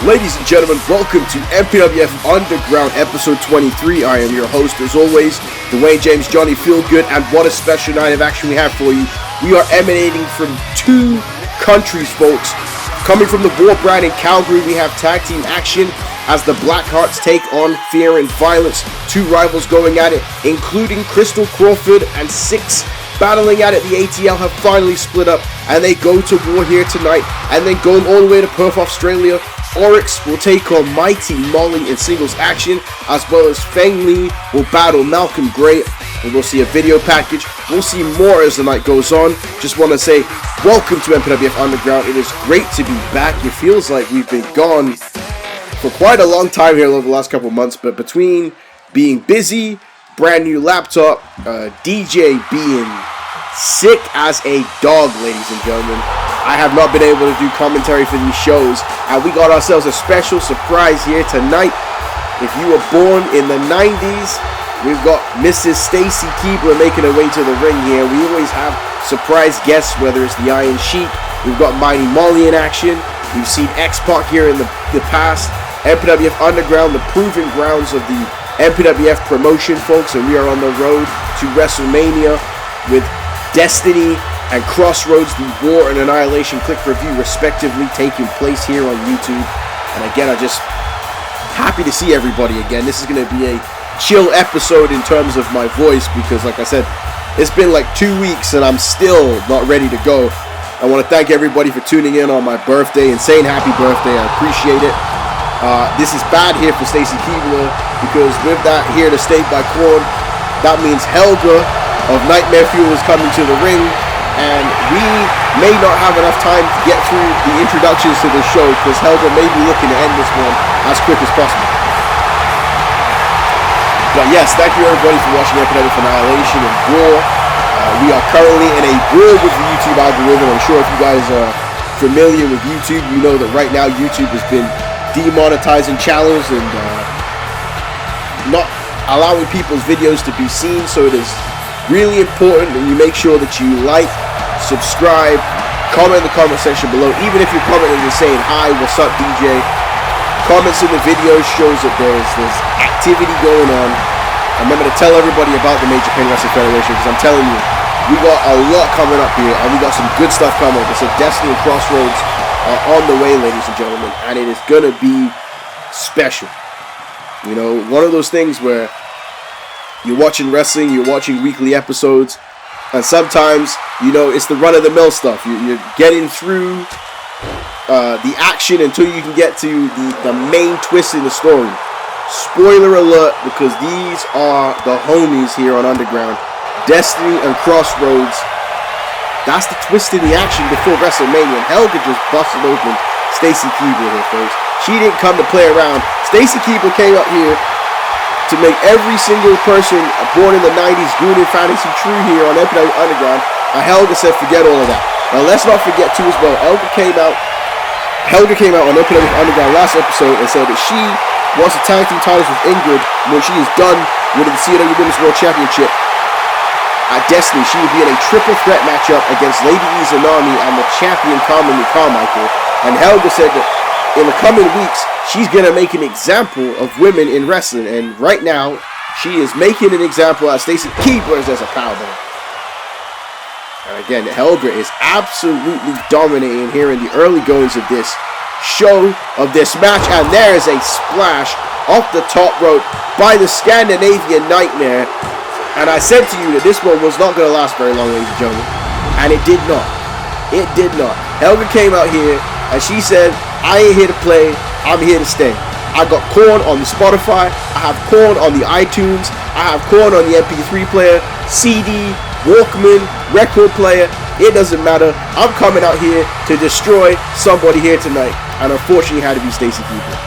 Ladies and gentlemen, welcome to MPWF Underground episode 23. I am your host as always, Dwayne James Johnny Feelgood, and what a special night of action we have for you. We are emanating from two countries, folks. Coming from the war brand in Calgary, we have tag team action as the Blackhearts take on Fear and Violence. Two rivals going at it, including Crystal Crawford and Six battling at it. The ATL have finally split up and they go to war here tonight. And then going all the way to Perth, Australia, Oryx will take on Mighty Molly in singles action, as well as Feng Lee will battle Malcom Grey. And we'll see a video package. We'll see more as the night goes on. Just want to say welcome to MPWF Underground. It is great to be back. It feels like we've been gone for quite a long time here over the last couple of months, but between being busy, brand new laptop, DJ being sick as a dog, ladies and gentlemen, I have not been able to do commentary for these shows, and we got ourselves a special surprise here tonight. If you were born in the 90s, we've got Mrs. Stacy Keebler making her way to the ring here. We always have surprise guests, whether it's the Iron Sheik, we've got Mighty Molly in action, we've seen X-Pac here in the past. MPWF Underground, the proving grounds of the MPWF promotion, folks, and we are on the road to WrestleMania with Destiny and Crossroads, the War and Annihilation Click Review, respectively, taking place here on YouTube. And again, I'm just happy to see everybody again. This is going to be a chill episode in terms of my voice because, like I said, it's been like 2 weeks and I'm still not ready to go. I want to thank everybody for tuning in on my birthday and saying happy birthday. I appreciate it. This is bad here for Stacy Keebler because with that here to Stay by Corn, that means Helga of Nightmare Fuel is coming to the ring, and we may not have enough time to get through the introductions to this show because Helga may be looking to end this one as quick as possible. But yes, thank you everybody for watching MPWF Annihilation and War. We are currently in a war with the YouTube algorithm. I'm sure if you guys are familiar with YouTube, you know that right now YouTube has been demonetizing channels and not allowing people's videos to be seen, so it is really important that you make sure that you like, subscribe, comment in the comment section below. Even if you're commenting and saying hi, what's up DJ, comments in the video shows that there's activity going on. Remember to tell everybody about the Major Pain Wrestling Federation because I'm telling you, we got a lot coming up here and we got some good stuff coming up. It's a Destiny and Crossroads are on the way, ladies and gentlemen, and it is gonna be special. You know, one of those things where you're watching wrestling, you're watching weekly episodes, and sometimes, you know, it's the run-of-the-mill stuff. You're getting through the action until you can get to the main twist in the story. Spoiler alert, because these are the homies here on Underground. Destiny and Crossroads. That's the twist in the action before WrestleMania. And Helga just busted open Stacy Keebler here, folks. She didn't come to play around. Stacy Keebler came up here to make every single person born in the 90s Goon and Fantasy true here on MPWF Underground. And Helga said, forget all of that. Now, let's not forget, too, as well, Helga came out on MPWF Underground last episode and said that she wants to tag team titles with Ingrid when she is done with the CW Women's World Championship. At Destiny, she will be in a triple threat matchup against Lady Izanami and the champion Carmen Carmichael. And Helga said that in the coming weeks, she's going to make an example of women in wrestling. And right now, she is making an example as Stacy Keebler as a powerbomb. And again, Helga is absolutely dominating here in the early goings of this show, of this match. And there is a splash off the top rope by the Scandinavian Nightmare. And I said to you that this one was not going to last very long, ladies and gentlemen. And it did not. It did not. Helga came out here and she said, I ain't here to play, I'm here to stay. I got Korn on the Spotify, I have Korn on the iTunes, I have Korn on the MP3 player, CD, Walkman, record player. It doesn't matter. I'm coming out here to destroy somebody here tonight. And unfortunately, it had to be Stacy Keebler.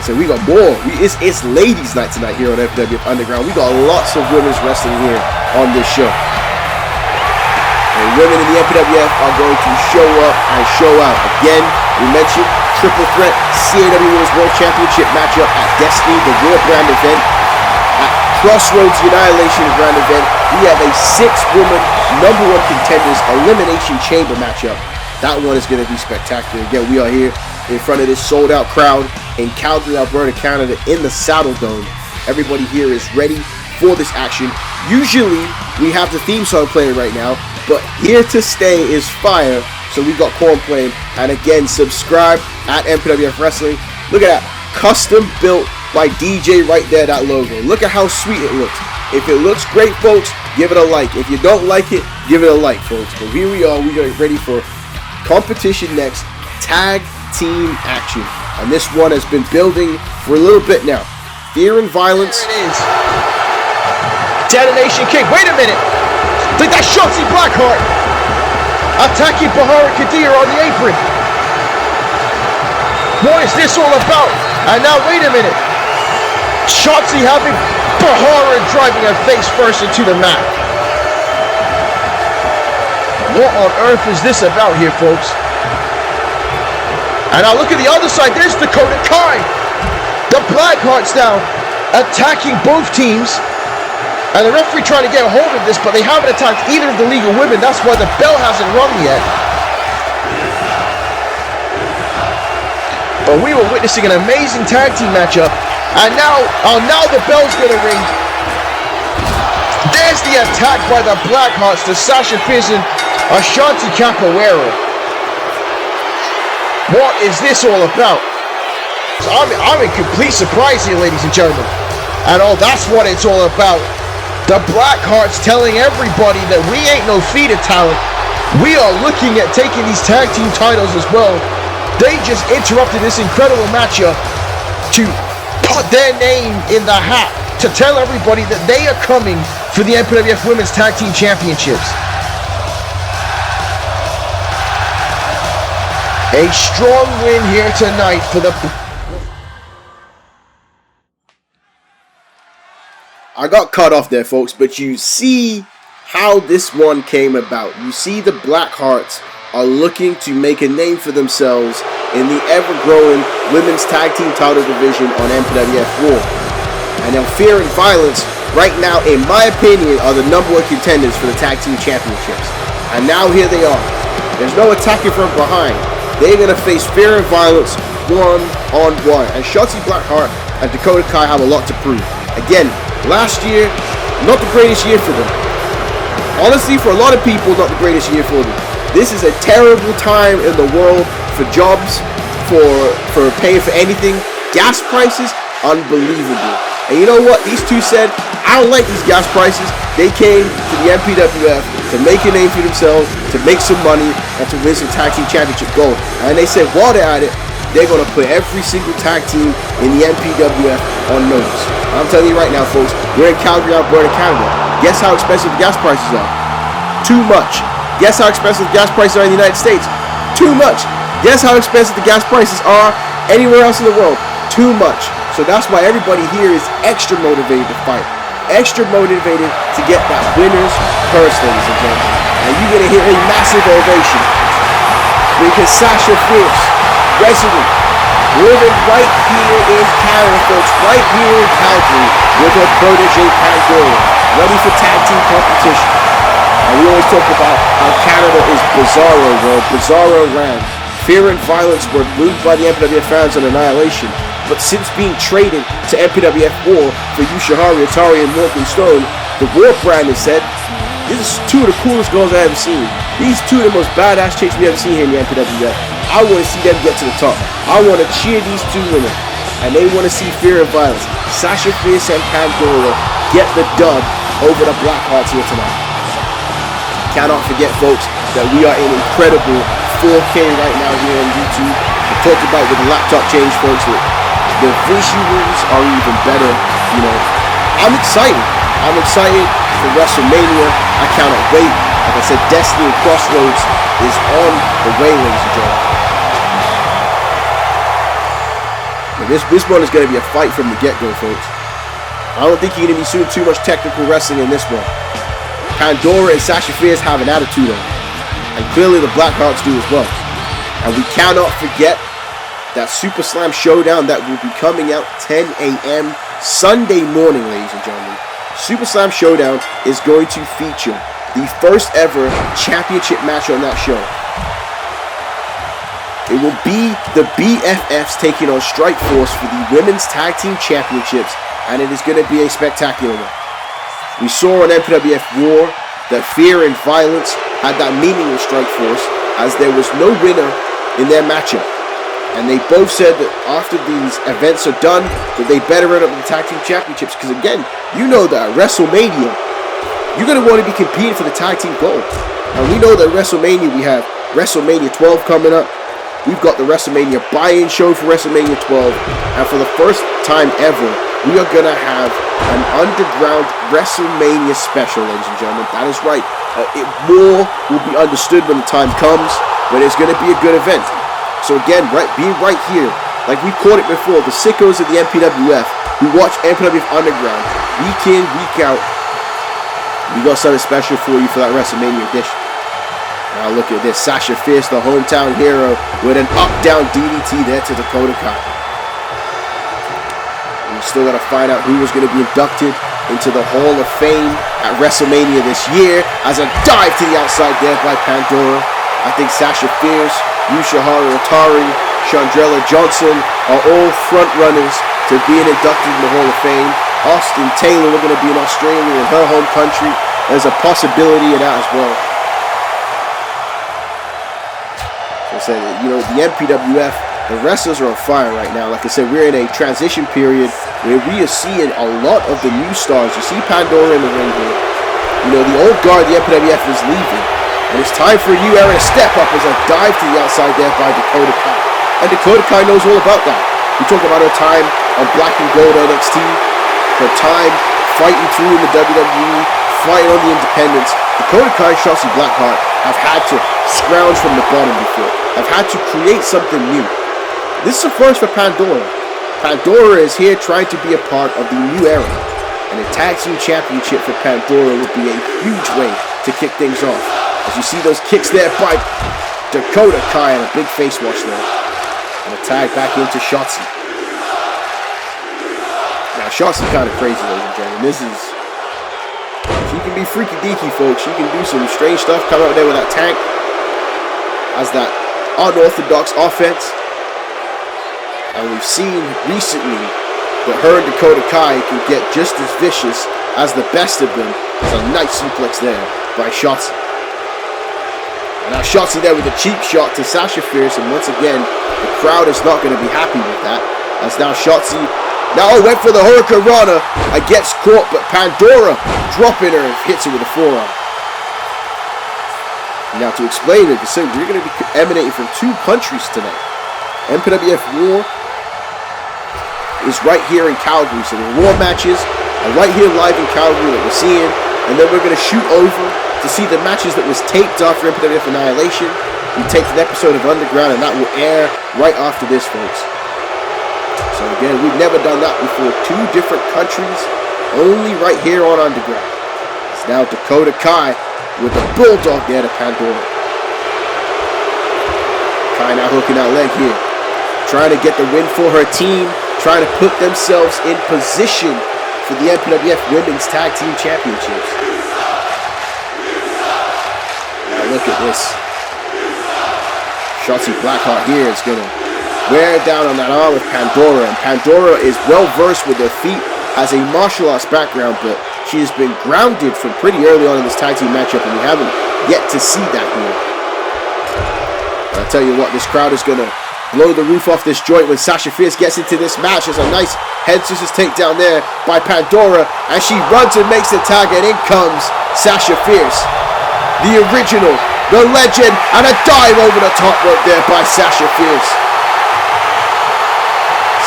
So we got more. It's ladies' night tonight here on MPWF Underground. We got lots of women's wrestling here on this show. And women in the MPWF are going to show up and show out. Again, we mentioned triple threat CAW Women's World Championship matchup at Destiny, the War brand event. At Crossroads Annihilation brand event, we have a 6-woman #1 contenders elimination chamber matchup. That one is going to be spectacular. Again, we are here in front of this sold-out crowd in Calgary, Alberta, Canada, in the Saddle Dome. Everybody here is ready for this action. Usually, we have the theme song playing right now, but Here to Stay is fire, so we got Corn playing. And again, subscribe at MPWF Wrestling. Look at that, custom built by DJ right there, that logo. Look at how sweet it looks. If it looks great, folks, give it a like. If you don't like it, give it a like, folks. But here we are ready for competition next, tag team action. And this one has been building for a little bit now. Fear and Violence. There it is. Detonation kick. Wait a minute. I think that's Shotzi Blackheart attacking Bahara Kadir on the apron. What is this all about? And now, wait a minute. Shotzi having Bahara driving her face first into the mat. What on earth is this about here, folks? And now look at the other side. There's Dakota Kai. The Blackhearts now attacking both teams. And the referee trying to get a hold of this, but they haven't attacked either of the League of Women. That's why the bell hasn't rung yet. But we were witnessing an amazing tag team matchup. And now the bell's going to ring. There's the attack by the Blackhearts to Sasha Fierce and Ashanti Capoeira. What is this all about? So I'm in complete surprise here, ladies and gentlemen. And that's what it's all about. The Blackhearts telling everybody that we ain't no feeder talent. We are looking at taking these tag team titles as well. They just interrupted this incredible matchup to put their name in the hat to tell everybody that they are coming for the MPWF Women's Tag Team Championships. A strong win here tonight for the... I got cut off there, folks, but you see how this one came about. You see the Blackhearts are looking to make a name for themselves in the ever-growing Women's Tag Team title division on MPWF Raw. And now Fear and Violence, right now, in my opinion, are the #1 contenders for the Tag Team Championships. And now here they are. There's no attacking from behind. They're going to face Fear and Violence one-on-one. And Shotzi Blackheart and Dakota Kai have a lot to prove. Again, last year, not the greatest year for them. Honestly, for a lot of people, not the greatest year for them. This is a terrible time in the world for jobs, for paying for anything. Gas prices, unbelievable. And you know what? These two said, I don't like these gas prices. They came to the MPWF to make a name for themselves, to make some money, and to win some tag team championship gold. And they said, while they're at it, they're going to put every single tag team in the MPWF on notice. I'm telling you right now, folks, we're in Calgary, Alberta, Canada. Guess how expensive the gas prices are? Too much. Guess how expensive the gas prices are in the United States? Too much. Guess how expensive the gas prices are anywhere else in the world? Too much. So that's why everybody here is extra motivated to fight. Extra motivated to get that winner's purse, ladies and gentlemen. And you're going to hear a massive ovation because Sasha Fierce, resident, living right here in Canada, folks, right here in Calgary, with her protege Pandora, ready for tag team competition. And we always talk about how Canada is Bizarro world, Bizarro land. Fear and Violence were moved by the MPWF fans on Annihilation, but since being traded to MPWF War for Yushihari Atari and Morgan Stone, the War brand has said, "This is two of the coolest girls I ever seen. These two of the most badass chicks we ever seen here in the MPWF. I want to see them get to the top. I want to cheer these two women, and they want to see Fear and Violence, Sasha Fierce and Pandora, get the dub over the Blackhearts here tonight." Cannot forget, folks, that we are in incredible 4K right now here on YouTube. I talked about with the laptop change, folks, that the visuals are even better. You know, I'm excited. I'm excited for WrestleMania. I cannot wait. Like I said, Destiny and Crossroads is on the way, ladies and gentlemen. And this one is going to be a fight from the get-go, folks. I don't think you're going to be seeing too much technical wrestling in this one. Pandora and Sasha Fierce have an attitude on it. And clearly the Blackhearts do as well. And we cannot forget that Super Slam Showdown that will be coming out 10 a.m. Sunday morning, ladies and gentlemen. Super Slam Showdown is going to feature the first ever championship match on that show. It will be the BFFs taking on Strikeforce for the Women's Tag Team Championships, and it is going to be a spectacular one. We saw on MPWF War that fear and violence had that meaning with Strikeforce, as there was no winner in their matchup. And they both said that after these events are done, that they better run up the Tag Team Championships, because again, you know that at WrestleMania, you're going to want to be competing for the Tag Team gold. And we know that WrestleMania, we have WrestleMania 12 coming up. We've got the WrestleMania buy-in show for WrestleMania 12. And for the first time ever, we are going to have an underground WrestleMania special, ladies and gentlemen. That is right. More will be understood when the time comes, but it's going to be a good event. So again, being right here, like we caught it before, the sickos of the MPWF who watch MPWF Underground week in, week out, we got something special for you for that WrestleMania edition. Now look at this, Sasha Fierce, the hometown hero, with an up-down DDT there to Dakota Kai. We still got to find out who was going to be inducted into the Hall of Fame at WrestleMania this year, as a dive to the outside there by Pandora. I think Sasha Fierce, Yusha Atari, Chandrella Johnson are all front runners to being inducted in the Hall of Fame. Austin Taylor, we're going to be in Australia in her home country. There's a possibility of that as well. So I said, you know, the MPWF, the wrestlers are on fire right now. Like I said, we're in a transition period where we are seeing a lot of the new stars. You see Pandora in the ring here. You know, the old guard, the MPWF, is leaving. And it's time for a new era to step up as a dive to the outside there by Dakota Kai. And Dakota Kai knows all about that. We talk about her time on Black and Gold NXT, her time fighting through in the WWE, fighting on the independents. Dakota Kai and Shotzi Blackheart have had to scrounge from the bottom before, have had to create something new. This is a first for Pandora. Pandora is here trying to be a part of the new era. And a tag team championship for Pandora would be a huge way to kick things off. As you see those kicks there by Dakota Kai and a big face wash there. And a tag back into Shotzi. Now Shotzi kind of crazy, ladies and gentlemen. She can be freaky deaky, folks. She can do some strange stuff, come out there with that tank. As that unorthodox offense. And we've seen recently that her and Dakota Kai can get just as vicious as the best of them. There's a nice suplex there by Shotzi. And now Shotzi there with a cheap shot to Sasha Fierce, and once again, the crowd is not going to be happy with that. As now Shotzi went for the Hurricane Rana, gets caught, but Pandora dropping her and hits her with a forearm. Now to explain it, we're going to be emanating from two countries tonight. MPWF War is right here in Calgary, so the War matches are right here live in Calgary that we're seeing, and then we're going to shoot over to see the matches that was taped after MPWF Annihilation. We taped an episode of Underground, and that will air right after this, folks. So again, we've never done that before. Two different countries, only right here on Underground. It's now Dakota Kai with the bulldog there to Pandora. Kai now hooking that leg here, trying to get the win for her team, trying to put themselves in position for the MPWF Women's Tag Team Championships. Look at this. Shotzi Blackheart here is going to wear down on that arm with Pandora. And Pandora is well versed with her feet, has a martial arts background, but she has been grounded from pretty early on in this tag team matchup, and we haven't yet to see that here. But I'll tell you what, this crowd is going to blow the roof off this joint when Sasha Fierce gets into this match. There's a nice head scissors takedown there by Pandora, and she runs and makes the tag, and in comes Sasha Fierce. The original, the legend, and a dive over the top rope there by Sasha Fierce.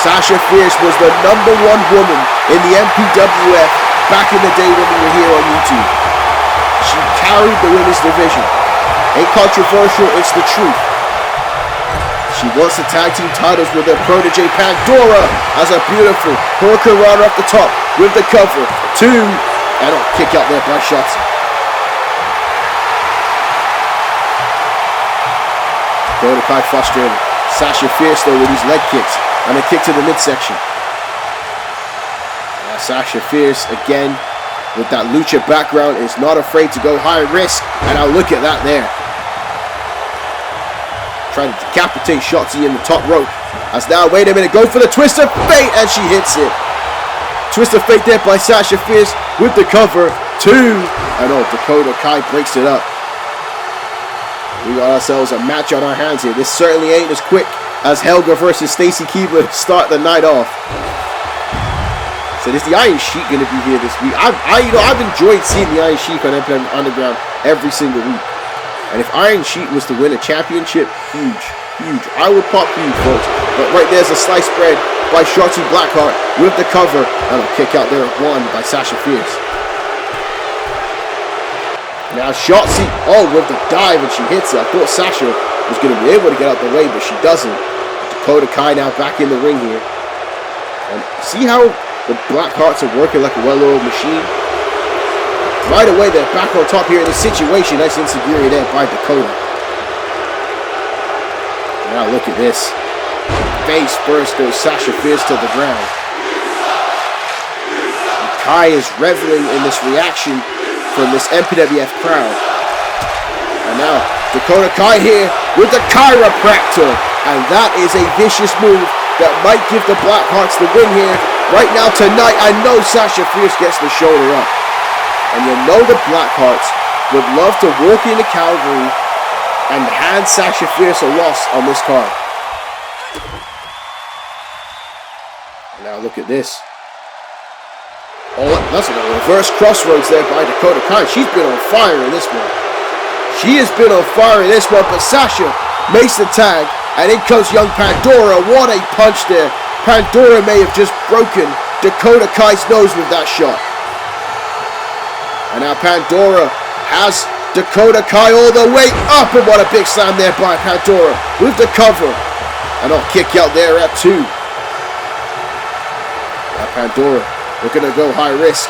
Sasha Fierce was the #1 woman in the MPWF back in the day when we were here on YouTube. She carried the women's division. Ain't controversial, it's the truth. She wants the tag team titles with her protege Pandora as a beautiful Hurricane Rana off the top with the cover. 2, and a kick out there by Shotzi. Dakota Kai frustrated. Sasha Fierce though with these leg kicks and a kick to the midsection. Sasha Fierce again with that lucha background is not afraid to go high risk, and now look at that there. trying to decapitate Shotzi in the top rope. As now, wait a minute, go for the twist of fate, and she hits it. Twist of fate there by Sasha Fierce with the cover. 2. And Dakota Kai breaks it up. We got ourselves a match on our hands here. This certainly ain't as quick as Helga versus Stacy Keibler to start the night off. So is the Iron Sheik going to be here this week? I've enjoyed seeing the Iron Sheik on MPWF Underground every single week. And if Iron Sheik was to win a championship, huge. I would pop huge, folks. But right there's a slice spread by Shotzi Blackheart with the cover. And a kick out there at 1 by Sasha Fierce. Now Shotzi, with the dive, and she hits it. I thought Sasha was going to be able to get out the way, but she doesn't. Dakota Kai now back in the ring here. And see how the Blackhearts are working like a well-oiled machine? Right away, they're back on top here in this situation. Nice insecurity there by Dakota. Now look at this. Face first goes Sasha Fierce to the ground. And Kai is reveling in this reaction from this MPWF crowd. And now Dakota Kai here with the chiropractor. And that is a vicious move that might give the Blackhearts the win here. Right now tonight, I know Sasha Fierce gets the shoulder up. And you know the Blackhearts would love to walk into Calgary and hand Sasha Fierce a loss on this card. And now look at this. That's a reverse crossroads there by Dakota Kai. She's been on fire in this one. She has been on fire in this one, but Sasha makes the tag, and in comes young Pandora. What a punch there. Pandora may have just broken Dakota Kai's nose with that shot. And now Pandora has Dakota Kai all the way up, and what a big slam there by Pandora with the cover. And I'll kick out there at 2. Now Pandora, we're going to go high risk.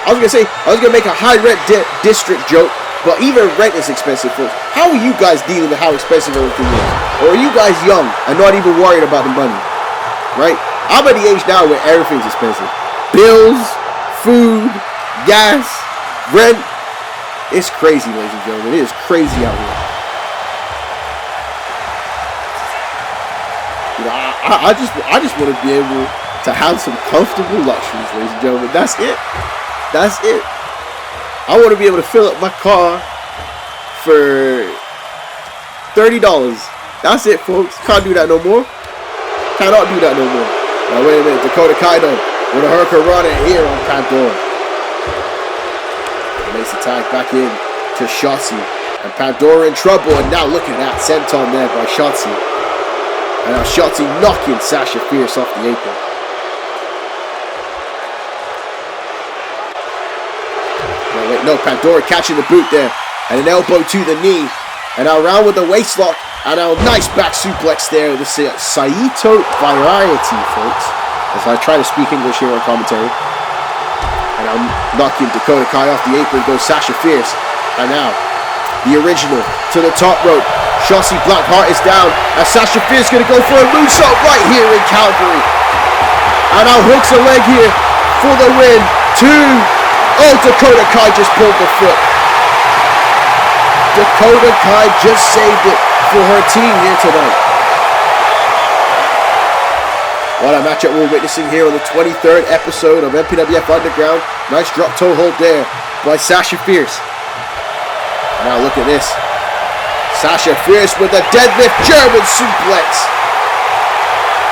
I was going to make a high rent district joke, but even rent is expensive, folks. How are you guys dealing with how expensive everything is? Or are you guys young and not even worried about the money? Right? I'm at the age now where everything's expensive. Bills, food, gas, rent. It's crazy, ladies and gentlemen. It is crazy out here. You know, I just want to be able to have some comfortable luxuries, ladies and gentlemen. That's it. That's it. I want to be able to fill up my car for $30. That's it, folks. Can't do that no more. Cannot do that no more. Now, wait a minute. Dakota Kai with a hurricane running here on Pandora. Makes the tag back in to Shotzi. And Pandora in trouble. And now look at that senton there by Shotzi. And now Shotzi knocking Sasha Fierce off the apron. No, Pandora catching the boot there. And an elbow to the knee. And now around with the waist lock. And now nice back suplex there. This is Saito variety, folks. As I try to speak English here on commentary. And I'm knocking Dakota Kai off the apron. Goes Sasha Fierce. And now the original to the top rope. Shotzi Blackheart is down. And Sasha Fierce going to go for a moonsault right here in Calgary. And now hooks a leg here for the win. 2. Oh, Dakota Kai just pulled the foot. Dakota Kai just saved it for her team here tonight. What a matchup we're witnessing here on the 23rd episode of MPWF Underground. Nice drop toe hold there by Sasha Fierce. Now look at this. Sasha Fierce with a deadlift German suplex.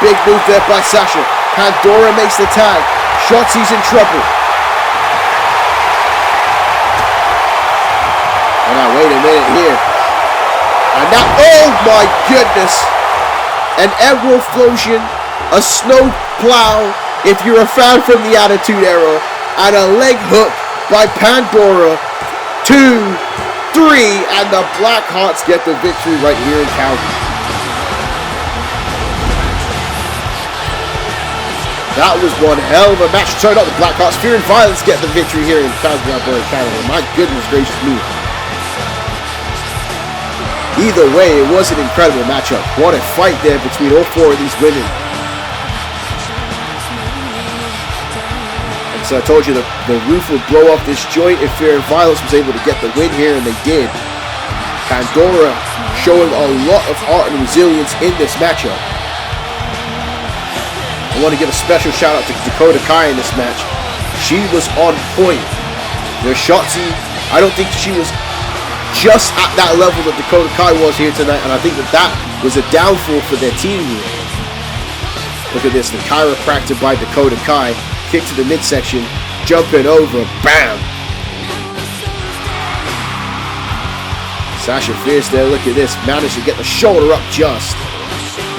Big move there by Sasha. Pandora makes the tag. Shotzi's in trouble. And now wait a minute here. And now, oh my goodness. An emerald flosion, a snow plow, if you're a fan from the Attitude Era, and a leg hook by Pandora. 2, 3, and the Blackhearts get the victory right here in Calgary. That was one hell of a match. Sorry, not the Blackhearts. Fear and Violence get the victory here in Calgary, Alberta, Canada. My goodness gracious me. Either way, it was an incredible matchup. What a fight there between all 4 of these women. And so I told you the roof would blow off this joint if Fear and Violence was able to get the win here, and they did. Pandora showing a lot of heart and resilience in this matchup. I want to give a special shout out to Dakota Kai in this match. She was on point. You know, Shotzi, I don't think she was just at that level that Dakota Kai was here tonight, and I think that was a downfall for their team here. Look at this, the chiropractor by Dakota Kai, kick to the midsection, jumping over, bam! Sasha Fierce there, look at this, managed to get the shoulder up just.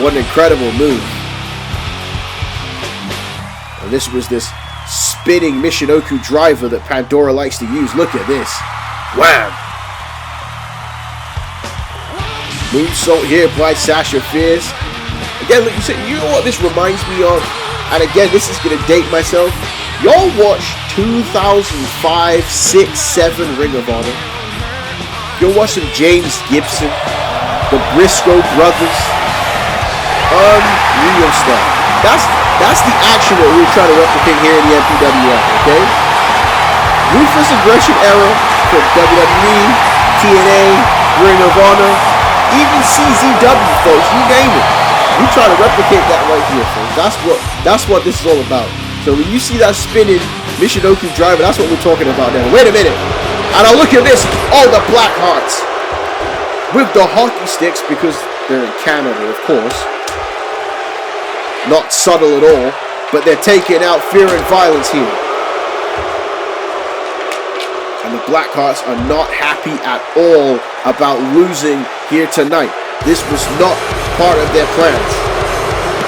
What an incredible move. And this was this spinning Michinoku driver that Pandora likes to use. Look at this. Wham! Moonsault here by Sasha Fierce. Again, like you said, you know what this reminds me of? And again, this is going to date myself. Y'all watch 2005, 6, 7 Ring of Honor. You'll watch some James Gibson, the Briscoe brothers. Unreal stuff. That's the action that we're trying to replicate here in the MPWF, okay? Ruthless aggression era from WWE, TNA, Ring of Honor, even CZW, folks, you name it. We try to replicate that right here, folks. That's what this is all about. So when you see that spinning Michinoku driver, that's what we're talking about now. Wait a minute. And now look at this. Oh, the Blackhearts. With the hockey sticks, because they're in Canada, of course. Not subtle at all, but they're taking out fear and violence here. And the Blackhearts are not happy at all about losing here tonight. This was not part of their plans.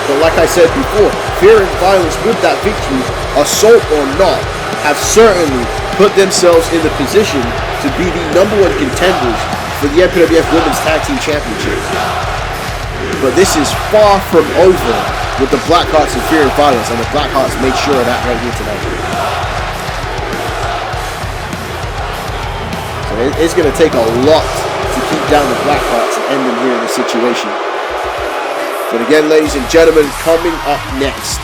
But like I said before, fear and violence with that victory, assault or not, have certainly put themselves in the position to be the #1 contenders for the MPWF Women's Tag Team Championships. But this is far from over with the Blackhearts and fear and violence, and the Blackhearts made sure of that right here tonight. So it's going to take a lot to keep down the Blackhearts and end them here in this situation. But again, ladies and gentlemen, coming up next,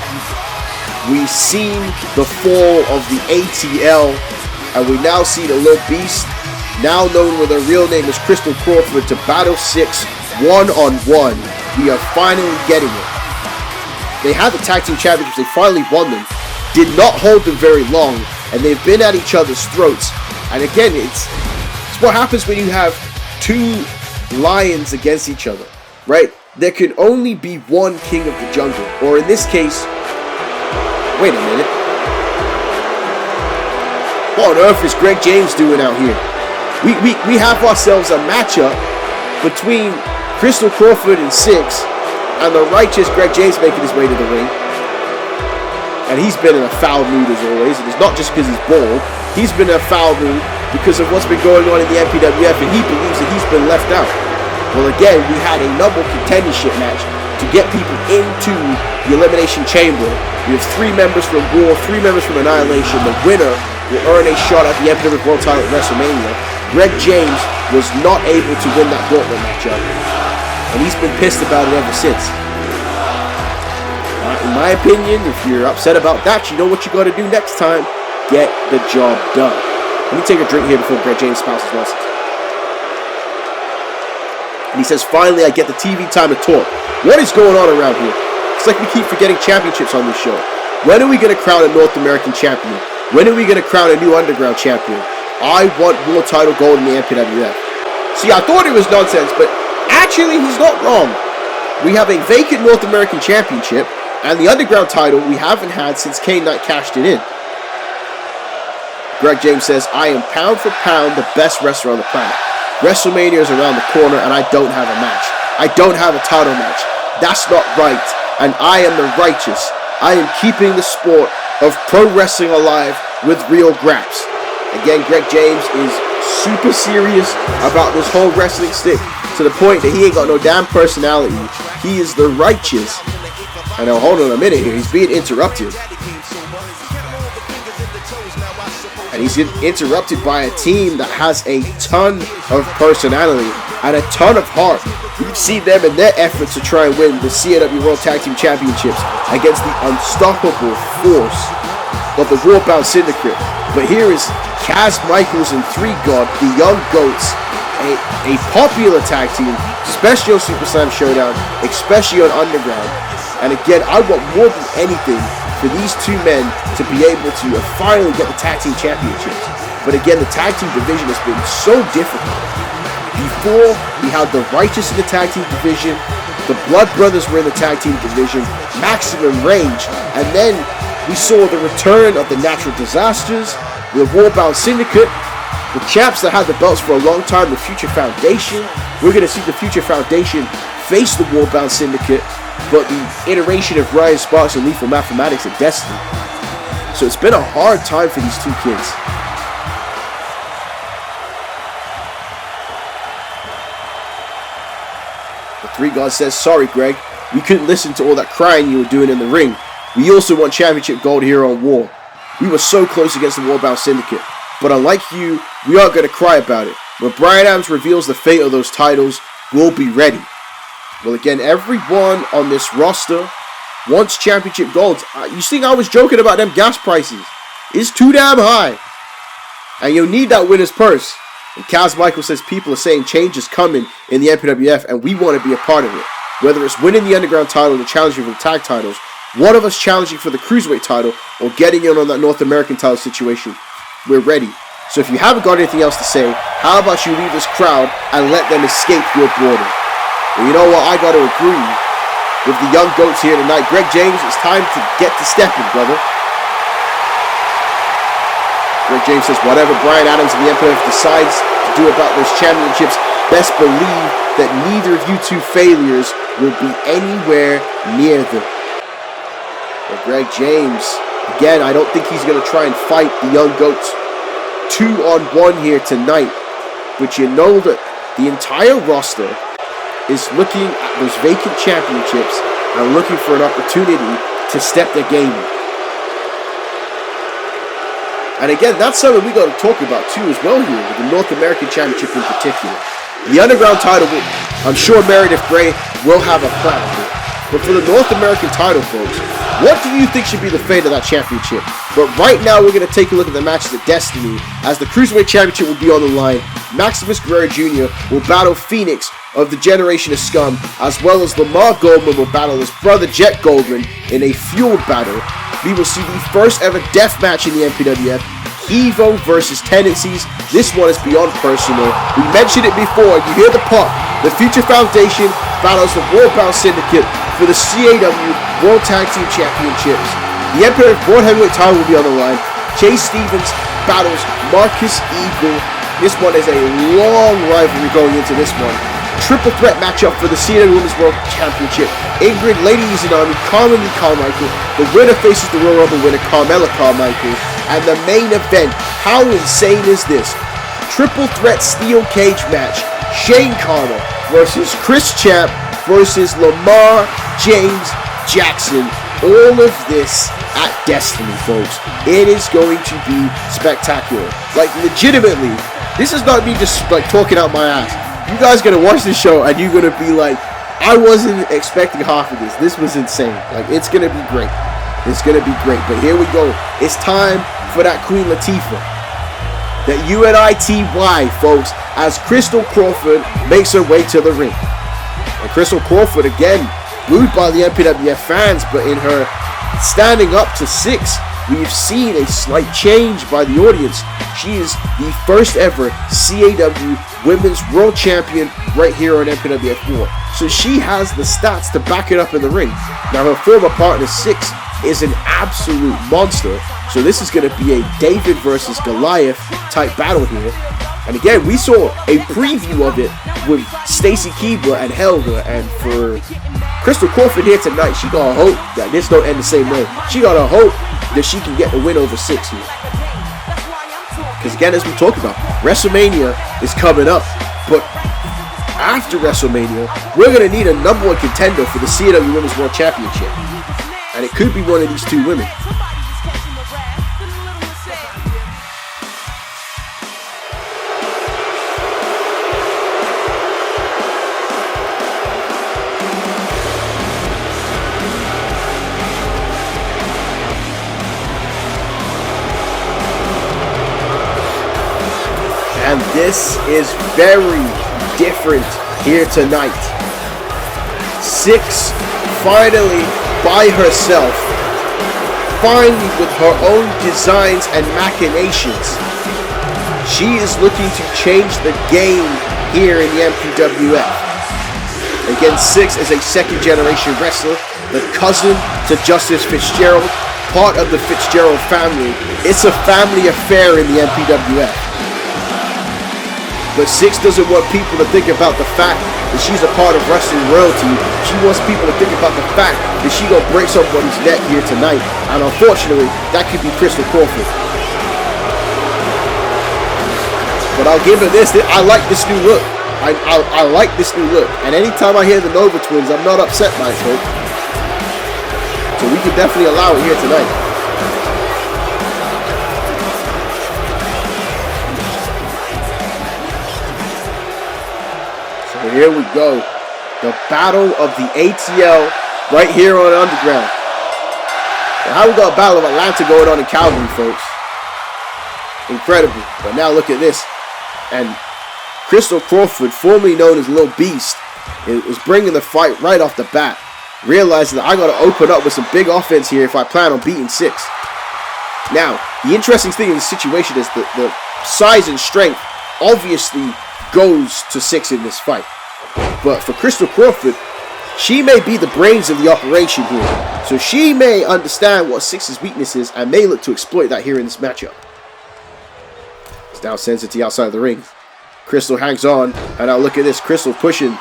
we've seen the fall of the ATL, and we now see the Lil Beast, now known with her real name as Crystal Crawford, to battle 6 one-on-one. We are finally getting it. They had the tag team championships, they finally won them, did not hold them very long, and they've been at each other's throats. And again, it's what happens when you have two lions against each other, right? There can only be one king of the jungle, or in this case, wait a minute. What on earth is Greg James doing out here? We have ourselves a matchup between Crystal Crawford and 6 and the righteous Greg James making his way to the ring. And he's been in a foul mood as always. And it's not just because he's bald. He's been in a foul mood because of what's been going on in the MPWF, and he believes that he's been left out. Well, again, we had a #1 contendership match to get people into the Elimination Chamber. We have 3 members from War, 3 members from Annihilation. The winner will earn a shot at the MPWF World title at WrestleMania. Greg James was not able to win that gauntlet matchup, and he's been pissed about it ever since. In my opinion, if you're upset about that, you know what you got to do next time. Get the job done. Let me take a drink here before Greg James spouses lessons. And he says, finally, I get the TV time to talk. What is going on around here? It's like we keep forgetting championships on this show. When are we going to crown a North American champion? When are we going to crown a new Underground champion? I want world title gold in the MPWF. See, I thought it was nonsense, but actually, he's not wrong. We have a vacant North American championship, and the Underground title we haven't had since Kane Knight cashed it in. Greg James says, I am pound for pound the best wrestler on the planet. WrestleMania is around the corner, and I don't have a match. I don't have a title match. That's not right, and I am the righteous. I am keeping the sport of pro wrestling alive with real graps. Again, Greg James is super serious about this whole wrestling stick, to the point that he ain't got no damn personality. He is the righteous. And now hold on a minute here, he's being interrupted. And he's interrupted by a team that has a ton of personality and a ton of heart. We've seen them in their efforts to try and win the CAW World Tag Team Championships against the unstoppable force of the Warbound Syndicate. But here is Kaz Michaels and 3 God, the Young Goats, a popular tag team, especially on Super Slam Showdown, especially on Underground. And again, I want more than anything for these two men to be able to finally get the tag team championships. But again, the tag team division has been so difficult. Before, we had the Righteous in the tag team division, the Blood Brothers were in the tag team division, Maximum Rage, and then we saw the return of the Natural Disasters, the Warbound Syndicate, the champs that had the belts for a long time, the Future Foundation. We're going to see the Future Foundation face the Warbound Syndicate, but the iteration of Ryan Sparks and Lethal Mathematics and Destiny. So it's been a hard time for these two kids. The Three God says, sorry Greg, we couldn't listen to all that crying you were doing in the ring. We also won championship gold here on War. We were so close against the Warbound Syndicate. But unlike you, we aren't going to cry about it. When Bryan Adams reveals the fate of those titles, we'll be ready. Well, again, everyone on this roster wants championship golds. You think I was joking about them gas prices? It's too damn high. And you'll need that winner's purse. And Kaz Michael says people are saying change is coming in the MPWF and we want to be a part of it. Whether it's winning the Underground title or challenging for the tag titles, one of us challenging for the Cruiserweight title or getting in on that North American title situation, we're ready. So if you haven't got anything else to say, how about you leave this crowd and let them escape your border? Well, you know what? I got to agree with the young goats here tonight. Greg James, it's time to get to stepping, brother. Greg James says, whatever Bryan Adams and the MPWF decides to do about those championships, best believe that neither of you two failures will be anywhere near them. But Greg James, again, I don't think he's going to try and fight the young goats 2-on-1 here tonight. But you know that the entire roster is looking at those vacant championships and looking for an opportunity to step their game up. And again, that's something we got to talk about too as well here, with the North American Championship in particular. The Underground title, I'm sure Meredith Grey will have a plan for it. But for the North American title, folks, what do you think should be the fate of that championship? But right now, we're going to take a look at the matches of Destiny, as the Cruiserweight Championship will be on the line. Maximus Guerrero Jr. will battle Phoenix of the Generation of Scum, as well as Lamar Goldman will battle his brother Jet Goldman in a feud battle. We will see the first ever death match in the MPWF, Evo versus Tendencies. This one is beyond personal. We mentioned it before, you hear the pop. The Future Foundation battles the Warbound Syndicate for the CAW World Tag Team Championships. The Emperor World Heavyweight title will be on the line. Chase Stevens battles Marcus Eagle. This one is a long rivalry going into this one. Triple threat matchup for the CAW Women's World Championship. Ingrid, Lady Izanami, Carmen Lee Carmichael. The winner faces the Royal Rumble winner, Carmella Carmichael. And the main event, how insane is this? Triple threat steel cage match. Shane Carter versus Chris Champ versus Lamar James Jackson. All of this at Destiny, folks. It is going to be spectacular. Like, legitimately, this is not me just like talking out my ass. You guys gonna watch this show and you're gonna be like, I wasn't expecting half of this. This was insane. Like, it's gonna be great. It's gonna be great. But here we go. It's time for that Queen Latifah. That UNITY, folks, as Crystal Crawford makes her way to the ring. And Crystal Crawford, again, booed by the MPWF fans, but in her standing up to 6, we've seen a slight change by the audience. She is the first ever CAW Women's World Champion right here on MPWF War. So she has the stats to back it up in the ring. Now her former partner 6 is an absolute monster. So this is going to be a David versus Goliath type battle here. And again, we saw a preview of it with Stacy Keibler and Helga. And for Crystal Crawford here tonight, she got to hope that this don't end the same way. She got to hope that she can get the win over 6 here. Because again, as we talked about, WrestleMania is coming up. But after WrestleMania, we're going to need a #1 contender for the CAW Women's World Championship. And it could be one of these two women. And This is very different here tonight. Six finally by herself, finally with her own designs and machinations. She is looking to change the game here in the MPWF. Again, Six is a second generation wrestler, the cousin to Justice Fitzgerald, part of the Fitzgerald family. It's a family affair in the MPWF. But Six doesn't want people to think about the fact that she's a part of wrestling royalty. She wants people to think about the fact that she gonna break somebody's neck here tonight. And unfortunately, that could be Crystal Crawford. But I'll give her this. I like this new look. I like this new look. And anytime I hear the Nova Twins, I'm not upset by it, folks. So we can definitely allow it here tonight. So here we go. The battle of the ATL right here on Underground. So how we got a battle of Atlanta going on in Calgary, folks. Incredible. But now look at this. And Crystal Crawford, formerly known as Lil Beast, is bringing the fight right off the bat. Realizing that I got to open up with some big offense here if I plan on beating Six. Now, the interesting thing in this situation is that the size and strength obviously goes to Six in this fight. But for Crystal Crawford, she may be the brains of the operation here. So she may understand what Six's weakness is and may look to exploit that here in this matchup. Now sends it to the outside of the ring. Crystal hangs on, and now look at this. Crystal pushing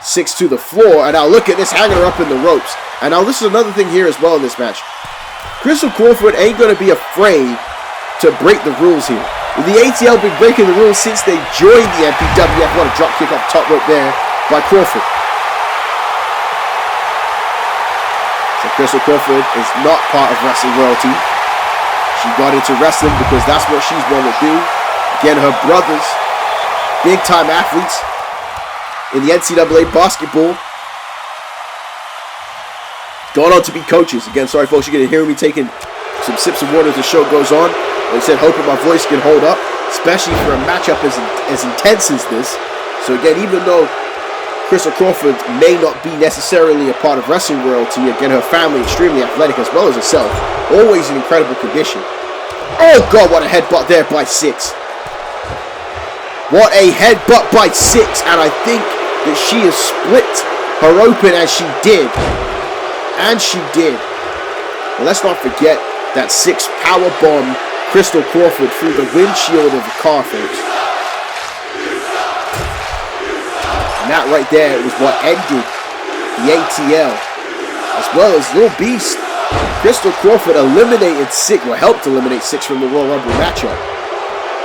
Six to the floor, and now look at this, hanging her up in the ropes. And now this is another thing here as well in this match. Crystal Crawford ain't going to be afraid to break the rules here. The ATL been breaking the rules since they joined the MPWF. What a drop kick off top rope there by Crawford. So Crystal Crawford is not part of wrestling royalty. She got into wrestling because that's what she's wanted to do. Again, her brothers, big-time athletes in the NCAA basketball, going on to be coaches. Again, sorry folks, you're going to hear me taking some sips of water as the show goes on. Like I said, hoping my voice can hold up, especially for a matchup as intense as this. So again, even though Crystal Crawford may not be necessarily a part of wrestling royalty, again, her family extremely athletic as well as herself, always in incredible condition. Oh God, what a headbutt there by Six. What a headbutt by Six, and I think that she has split her open as she did. And she did. Well, let's not forget that Six powerbombed Crystal Crawford through the windshield of the car, folks. And that right there was what ended the ATL, as well as Lil Beast. Crystal Crawford eliminated Six, or helped eliminate Six from the Royal Rumble matchup.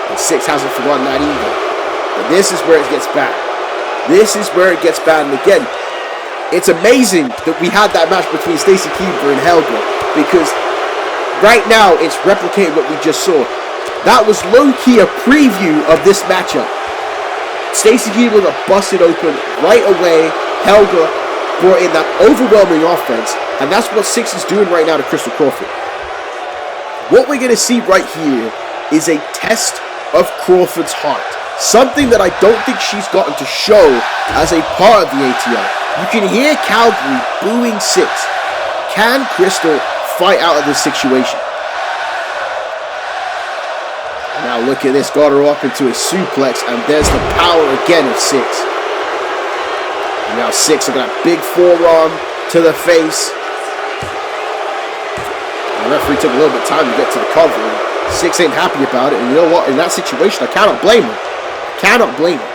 And Six hasn't forgotten that either. But this is where it gets bad. This is where it gets bad. And again, it's amazing that we had that match between Stacy Keibler and Helga, because right now it's replicating what we just saw. That was low-key a preview of this matchup. Stacy Keibler got busted open right away. Helga brought in that overwhelming offense, and that's what Six is doing right now to Crystal Crawford. What we're going to see right here is a test of Crawford's heart. Something that I don't think she's gotten to show as a part of the ATL. You can hear Calgary booing Six. Can Crystal fight out of this situation? And now look at this, got her up into a suplex, and there's the power again of Six. And now Six looking at big forearm to the face. And the referee took a little bit of time to get to the cover. Six ain't happy about it, and you know what? In that situation, I cannot blame her. Cannot blame her.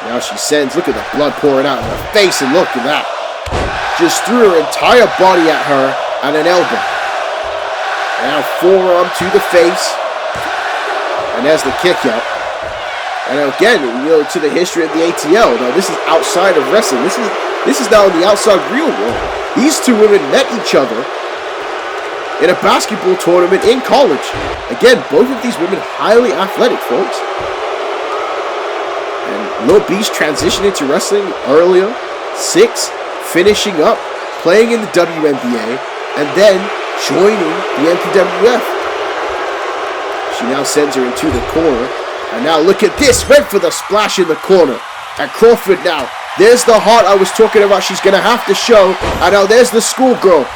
Now she sends, look at the blood pouring out of her face, and look at that. Just threw her entire body at her and an elbow. And now forearm to the face. And there's the kick out. And again, you know, to the history of the ATL. Now this is outside of wrestling. This is now in the outside real world. These two women met each other in a basketball tournament in college. Again, both of these women highly athletic, folks. And Lil Beast transitioned into wrestling earlier. Six finishing up, playing in the WNBA, and then joining the MPWF. She now sends her into the corner. And now look at this. Went for the splash in the corner. And Crawford now. There's the heart I was talking about. She's going to have to show. And now there's the schoolgirl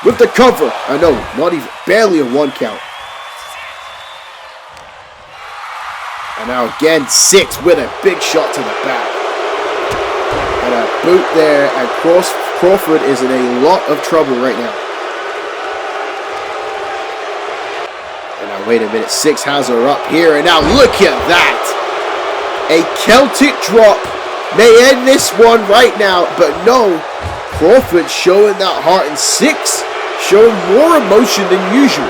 with the cover. I know, not even, barely a 1 count. And now again, 6 with a big shot to the back. And a boot there. And Crawford is in a lot of trouble right now. And now wait a minute. 6 has her up here. And now look at that. A Celtic drop may end this one right now. But no. Crawford showing that heart. And 6 showing more emotion than usual.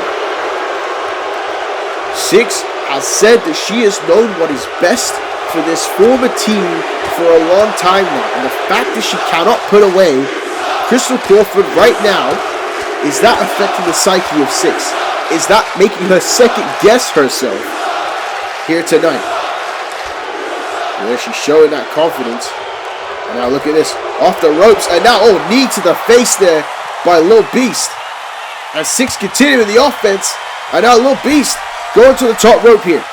6 has said that she has known what is best for this former team for a long time now. And the fact that she cannot put away Crystal Crawford right now, is that affecting the psyche of 6? Is that making her second guess herself here tonight? Where she's showing that confidence. And now look at this. Off the ropes. And now, oh, knee to the face there by Lil Beast. And 6 continuing the offense. And now Lil Beast going to the top rope here.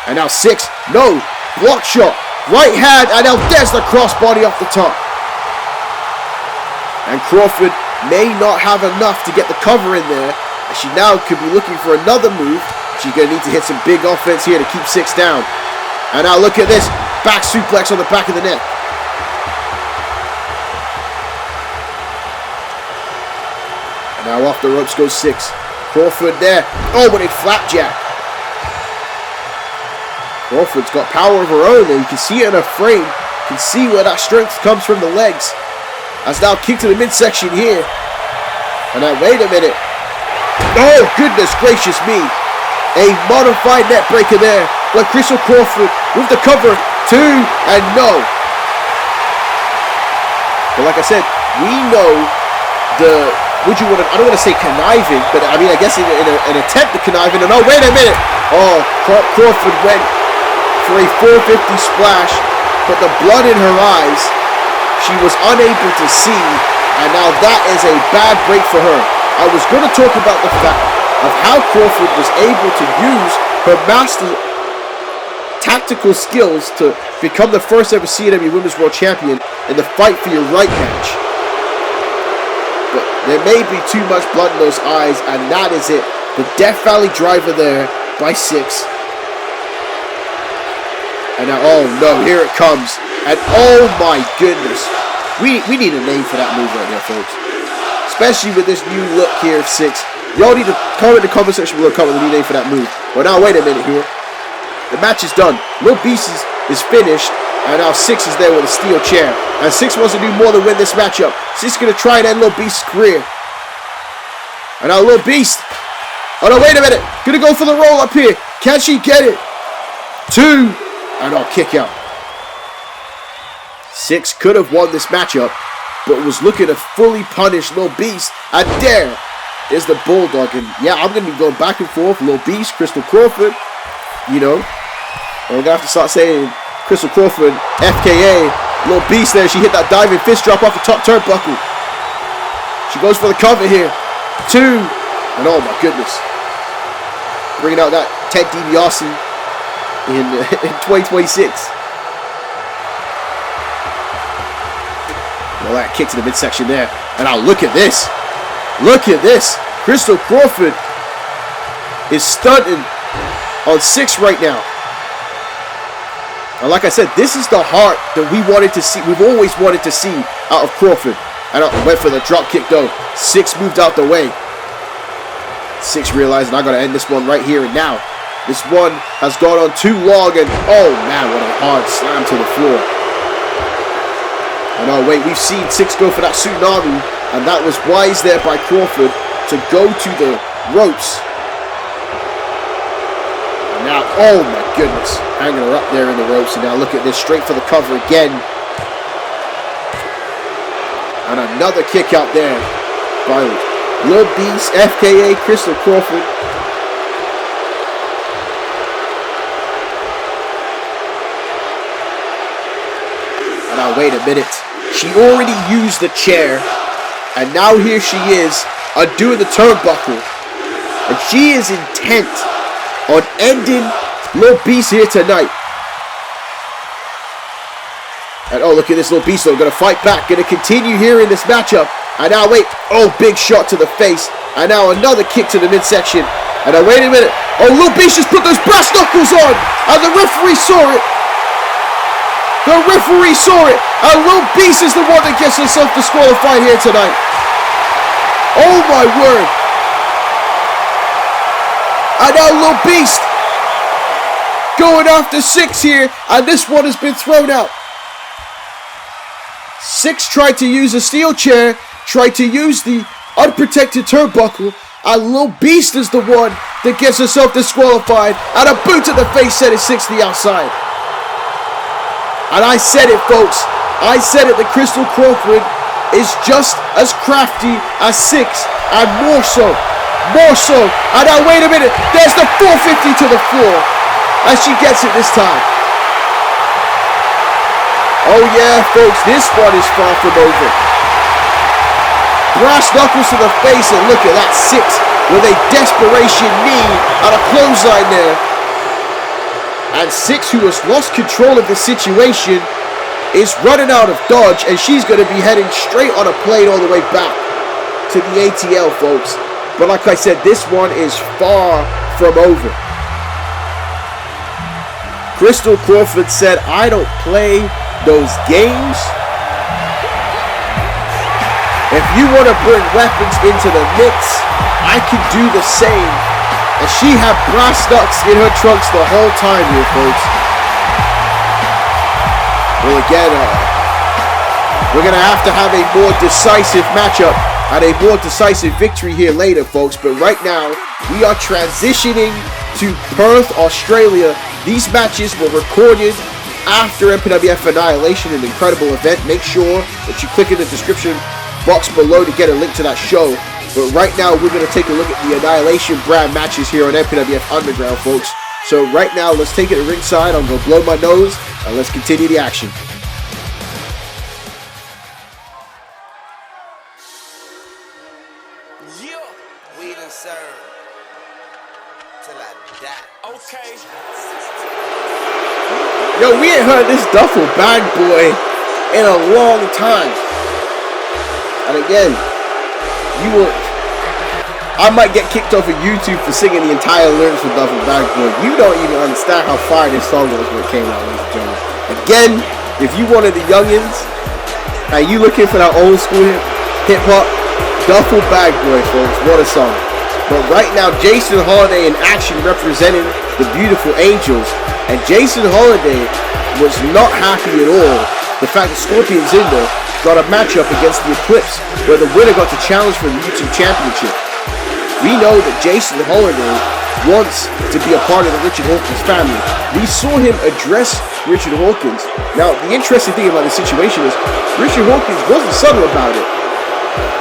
And now 6. No. Block shot. Right hand. And now there's the crossbody off the top. And Crawford may not have enough to get the cover in there. And she now could be looking for another move. She's going to need to hit some big offense here to keep 6 down. And now look at this. Back suplex on the back of the neck. And now off the ropes goes 6. Crawford there. Oh, but it flapjack. Crawford's got power of her own there. You can see it in her frame. You can see where that strength comes from the legs. Has now kicked to the midsection here. And now, wait a minute. Oh, goodness gracious me. A modified net breaker there. Like Crystal Crawford with the cover. 2 and no. But like I said, we know the... Would you want to, I don't want to say conniving, but I mean, I guess in an attempt to conniving. And oh, wait a minute. Oh, Crawford went for a 450 splash, but the blood in her eyes, she was unable to see. And now that is a bad break for her. I was going to talk about the fact of how Crawford was able to use her master tactical skills to become the first ever CW Women's World Champion in the Fight for Your Right match. But there may be too much blood in those eyes, and that is it. The Death Valley driver there by 6. And now, oh no, here it comes. And oh my goodness. We need a name for that move right there, folks. Especially with this new look here of 6. Y'all need to comment in the comment section below, comment the new name for that move. But now, wait a minute here. The match is done. Lil Beast is finished. And now 6 is there with a steel chair. And 6 wants to do more than win this matchup. 6 is going to try and end Lil Beast's career. And now Lil Beast. Oh no, wait a minute. Going to go for the roll up here. Can she get it? 2. And I'll kick out. 6 could have won this matchup, but was looking to fully punish Lil Beast. And there is the Bulldog. And yeah, I'm going to be going back and forth. Lil Beast, Crystal Crawford. You know. And we're going to have to start saying Crystal Crawford, FKA, Lil Beast there. She hit that diving fist drop off the top turnbuckle. She goes for the cover here. 2. And oh my goodness. Bringing out that Ted DiBiase in 2026. Well, that kick to the midsection there. And now look at this. Look at this. Crystal Crawford is stunting on 6 right now. And like I said, this is the heart that we wanted to see. We've always wanted to see out of Crawford. And went for the drop kick though. 6 moved out the way. 6 realizing I gotta end this one right here and now. This one has gone on too long, and oh man, what a hard slam to the floor. And oh wait, we've seen 6 go for that tsunami, and that was wise there by Crawford to go to the ropes. And now, oh my goodness, hanging her up there in the ropes, and now look at this, straight for the cover again. And another kick out there by Lil Beast, FKA Crystal Crawford. And now wait a minute. She already used the chair. And now here she is undoing the turnbuckle. And she is intent on ending Lil Bea5t here tonight. And oh, look at this Lil Bea5t, going to fight back, going to continue here in this matchup. And now wait, oh, big shot to the face. And now another kick to the midsection. And now wait a minute. Oh, Lil Bea5t just put those brass knuckles on. And the referee saw it. The referee saw it. And Lil Bea5t is the one that gets himself disqualified here tonight. Oh my word. And now Lil Bea5t going after 6 here. And this one has been thrown out. 6 tried to use a steel chair, tried to use the unprotected turnbuckle, and Lil Bea5t is the one that gets herself disqualified, and a boot to the face sending 6 to the outside. And I said it, folks. I said it, that Crystal Crawford is just as crafty as 6, and more so. More so. And now wait a minute, there's the 450 to the floor, and she gets it this time. Oh yeah, folks, this one is far from over. Brass knuckles to the face, and look at that 6 with a desperation knee and a clothesline there. And 6, who has lost control of the situation, is running out of dodge, and she's going to be heading straight on a plane all the way back to the ATL, folks. But like I said, this one is far from over. Crystal Crawford said, I don't play those games. If you want to bring weapons into the mix, I can do the same. And she had brass knucks in her trunks the whole time here, folks. Well, again, we're going to have a more decisive matchup and a more decisive victory here later, folks. But right now, we are transitioning to Perth, Australia. These matches were recorded after MPWF Annihilation, an incredible event. Make sure that you click in the description box below to get a link to that show. But right now, we're going to take a look at the Annihilation brand matches here on MPWF Underground, folks. So right now, let's take it to ringside. I'm going to blow my nose, and let's continue the action. We done served till I die. Okay. Yo, we ain't heard this duffel bag boy in a long time. And again, I might get kicked off of YouTube for singing the entire lyrics for Duffel Bag Boy. You don't even understand how fire this song was when it came out, ladies and gentlemen. Again, if you one of the youngins and you looking for that old school hip hop, Duffel Bag Boy, folks, what a song. But right now, Jason Holiday in action representing the Beautiful Angels. And Jason Holiday was not happy at all the fact that Scorpion Zinder got a matchup against the Eclipse, where the winner got to challenge for the YouTube Championship. We know that Jason Holiday wants to be a part of the Richard Hawkins family. We saw him address Richard Hawkins. Now, the interesting thing about the situation is Richard Hawkins wasn't subtle about it.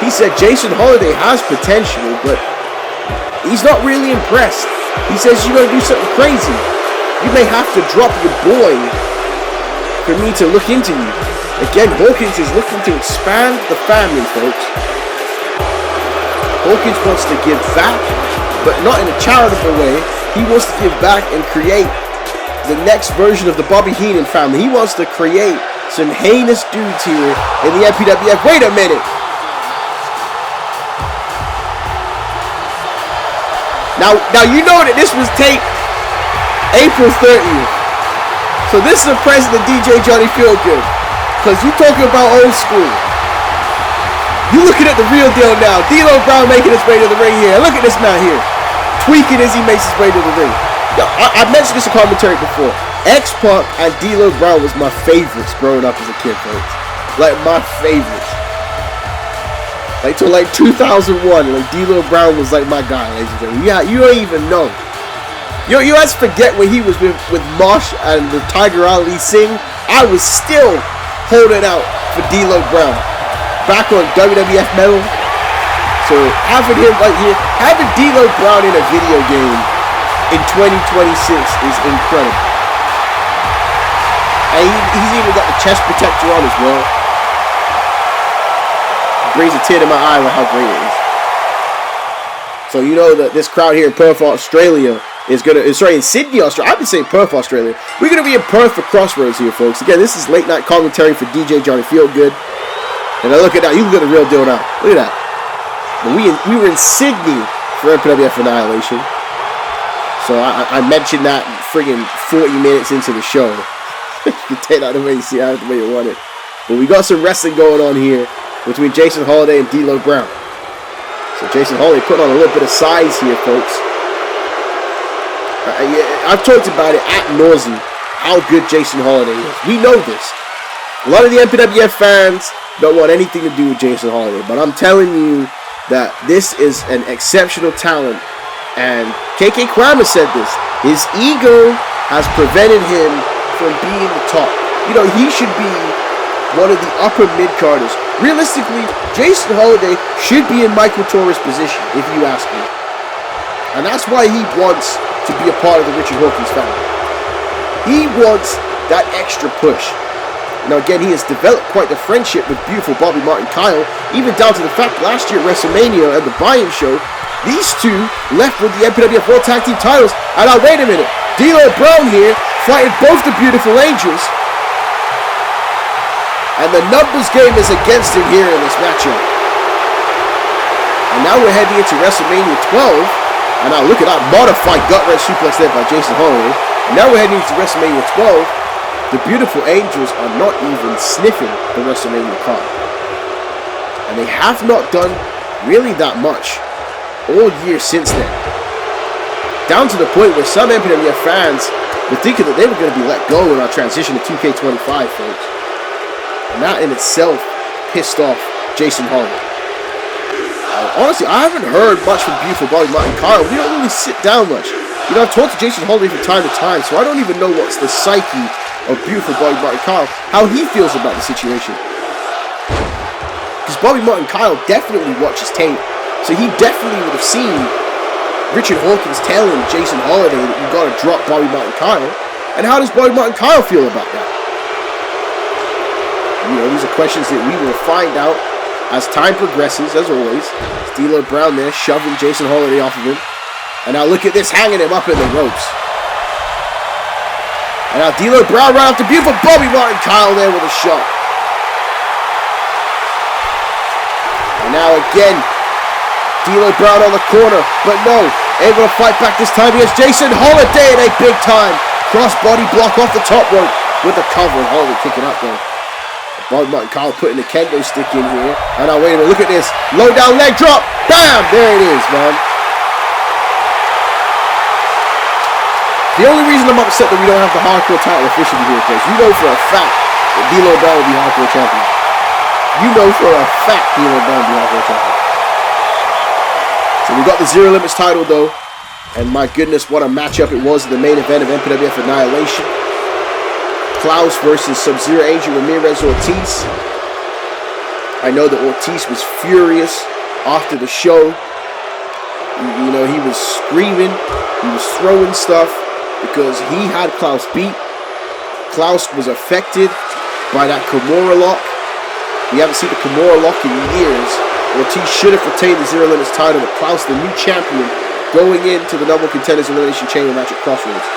He said Jason Holiday has potential, but he's not really impressed. He says, you're going to do something crazy. You may have to drop your boy for me to look into you. Again, Hawkins is looking to expand the family, folks. Hawkins wants to give back, but not in a charitable way. He wants to give back and create the next version of the Bobby Heenan family. He wants to create some heinous dudes here in the MPWF. Wait a minute. Now you know that this was taped April 30th. So this is a present of DJ Johnny Feelgood. Because you talking about old school. You looking at the real deal now. D'Lo Brown making his way to the ring here. Look at this man here. Tweaking as he makes his way to the ring. Yo, I mentioned this in commentary before. X-Pac and D'Lo Brown was my favorites growing up as a kid, folks. Like, my favorites. Like, till like 2001, like, D'Lo Brown was like my guy, ladies and gentlemen. Yeah, you don't even know. You guys forget when he was with Mosh and the Tiger Ali Singh. I was still holding out for D'Lo Brown. Back on WWF Metal. So having him right here, having D'Lo Brown in a video game in 2026 is incredible. And he's even got the chest protector on as well. Brings a tear to my eye with how great it is. So you know that this crowd here in Perth, Australia, in Sydney, Australia. I've been saying Perth, Australia. We're going to be in Perth for Crossroads here, folks. Again, this is late night commentary for DJ Johnny Feelgood. And now look at that. You look at the real deal now. Look at that. And we were in Sydney for MPWF Annihilation. So I mentioned that friggin' 40 minutes into the show. You can take that the way you see it, the way you want it. But we got some wrestling going on here between Jason Holiday and D'Lo Brown. So Jason Holiday putting on a little bit of size here, folks. I've talked about it ad nauseum how good Jason Holiday is. We know this. A lot of the MPWF fans don't want anything to do with Jason Holiday, but I'm telling you that this is an exceptional talent. And KK Kramer said this. His ego has prevented him from being the top. You know, he should be one of the upper mid-carders. Realistically, Jason Holiday should be in Michael Torres' position, if you ask me. And that's why he wants to be a part of the Richard Hawkins family. He wants that extra push. Now again, he has developed quite the friendship with beautiful Bobby Martin Kyle, even down to the fact last year at WrestleMania and the buy-in show, these two left with the MPWF World Tag Team titles. And now wait a minute, D'Lo Brown here fighting both the Beautiful Angels. And the numbers game is against him here in this matchup. And now we're heading into WrestleMania 12. And now look at that modified gut-wrench suplex there by Jason Holiday. And now we're heading into WrestleMania 12. The Beautiful Angels are not even sniffing the WrestleMania card. And they have not done really that much all year since then. Down to the point where some MPWF fans were thinking that they were going to be let go in our transition to 2K25, folks. And that in itself pissed off Jason Holiday. Honestly, I haven't heard much from Beautiful Bobby Martin Kyle. We don't really sit down much. You know, I've talked to Jason Holiday from time to time, so I don't even know what's the psyche of Beautiful Bobby Martin Kyle, how he feels about the situation. Because Bobby Martin Kyle definitely watches tape, so he definitely would have seen Richard Hawkins telling Jason Holiday that you got to drop Bobby Martin Kyle. And how does Bobby Martin Kyle feel about that? You know, these are questions that we will find out as time progresses, as always. It's D'Lo Brown there shoving Jason Holiday off of him. And now look at this, hanging him up in the ropes. And now D'Lo Brown right after beautiful Bobby Martin Kyle there with a shot. And now again, D'Lo Brown on the corner, but no, able to fight back this time against Jason Holiday in a big time cross-body block off the top rope with the cover, and Holiday kicking up there. Bobby Martin Kyle putting the kendo stick in here. And now wait a minute, look at this, low down leg drop, bam, there it is, man. The only reason I'm upset that we don't have the hardcore title officially here, because you know for a fact that D'Lo Brown will be hardcore champion. You know for a fact D'Lo Brown will be hardcore champion. So we got the Zero Limits title though, and my goodness, what a matchup it was in the main event of MPWF Annihilation. Klaus versus Sub-Zero Angel Ramirez Ortiz. I know that Ortiz was furious after the show. You know, he was screaming, he was throwing stuff, because he had Klaus beat. Klaus was affected by that Kimura lock. We haven't seen the Kimura lock in years. Ortiz should have retained the Zero Limits title, but Klaus, the new champion, going into the Number One Contenders Elimination Chamber match at Crossroads.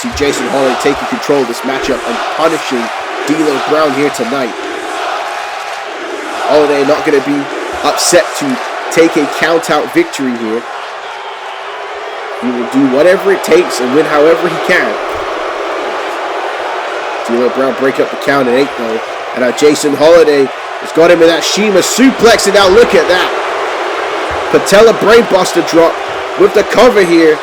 See Jason Holiday taking control of this matchup and punishing D'Lo Brown here tonight. Holiday not going to be upset to take a count-out victory here. He will do whatever it takes and win however he can. D'Lo Brown break up the count at 8 though. And now Jason Holiday has got him in that Shima suplex, and now look at that. Patella brainbuster drop with the cover here.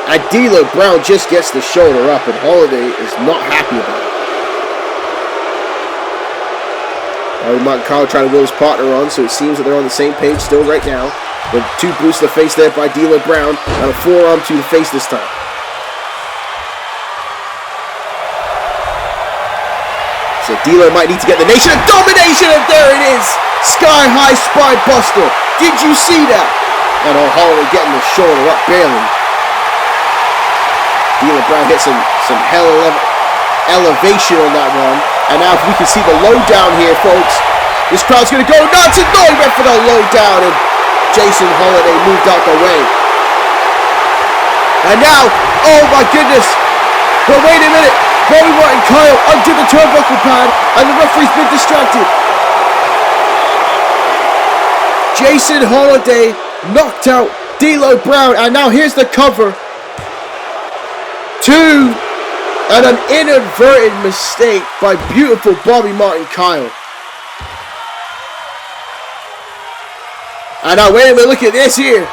And D'Lo Brown just gets the shoulder up, and Holiday is not happy about it. Martin Kyle trying to will his partner on, so it seems that they're on the same page still right now. With 2 boosts to the face there by D'Lo Brown, and a forearm to the face this time. So D'Lo might need to get the Nation of Domination, and there it is! Sky High Spine Buster. Did you see that? And Holiday getting the shoulder up barely. D'Lo Brown hit some hell elevation on that one. And now if we can see the lowdown here, folks. This crowd's going to go nuts. And no, he went for the low down. And Jason Holiday moved out the way. And now, oh my goodness. But wait a minute. Bobby Martin Kyle under the turnbuckle pad. And the referee's been distracted. Jason Holiday knocked out D'Lo Brown. And now here's the cover. 2. And an inadvertent mistake by beautiful Bobby Martin Kyle. And now wait a minute, look at this here.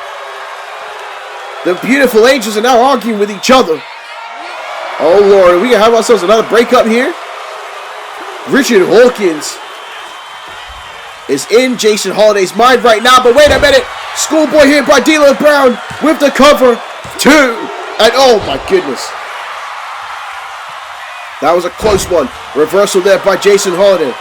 The beautiful angels are now arguing with each other. Oh Lord, are we gonna have ourselves another breakup here? Richard Hawkins is in Jason Holiday's mind right now, but wait a minute. Schoolboy here by D'Lo Brown with the cover. 2. And oh my goodness. That was a close one. Reversal there by Jason Holiday.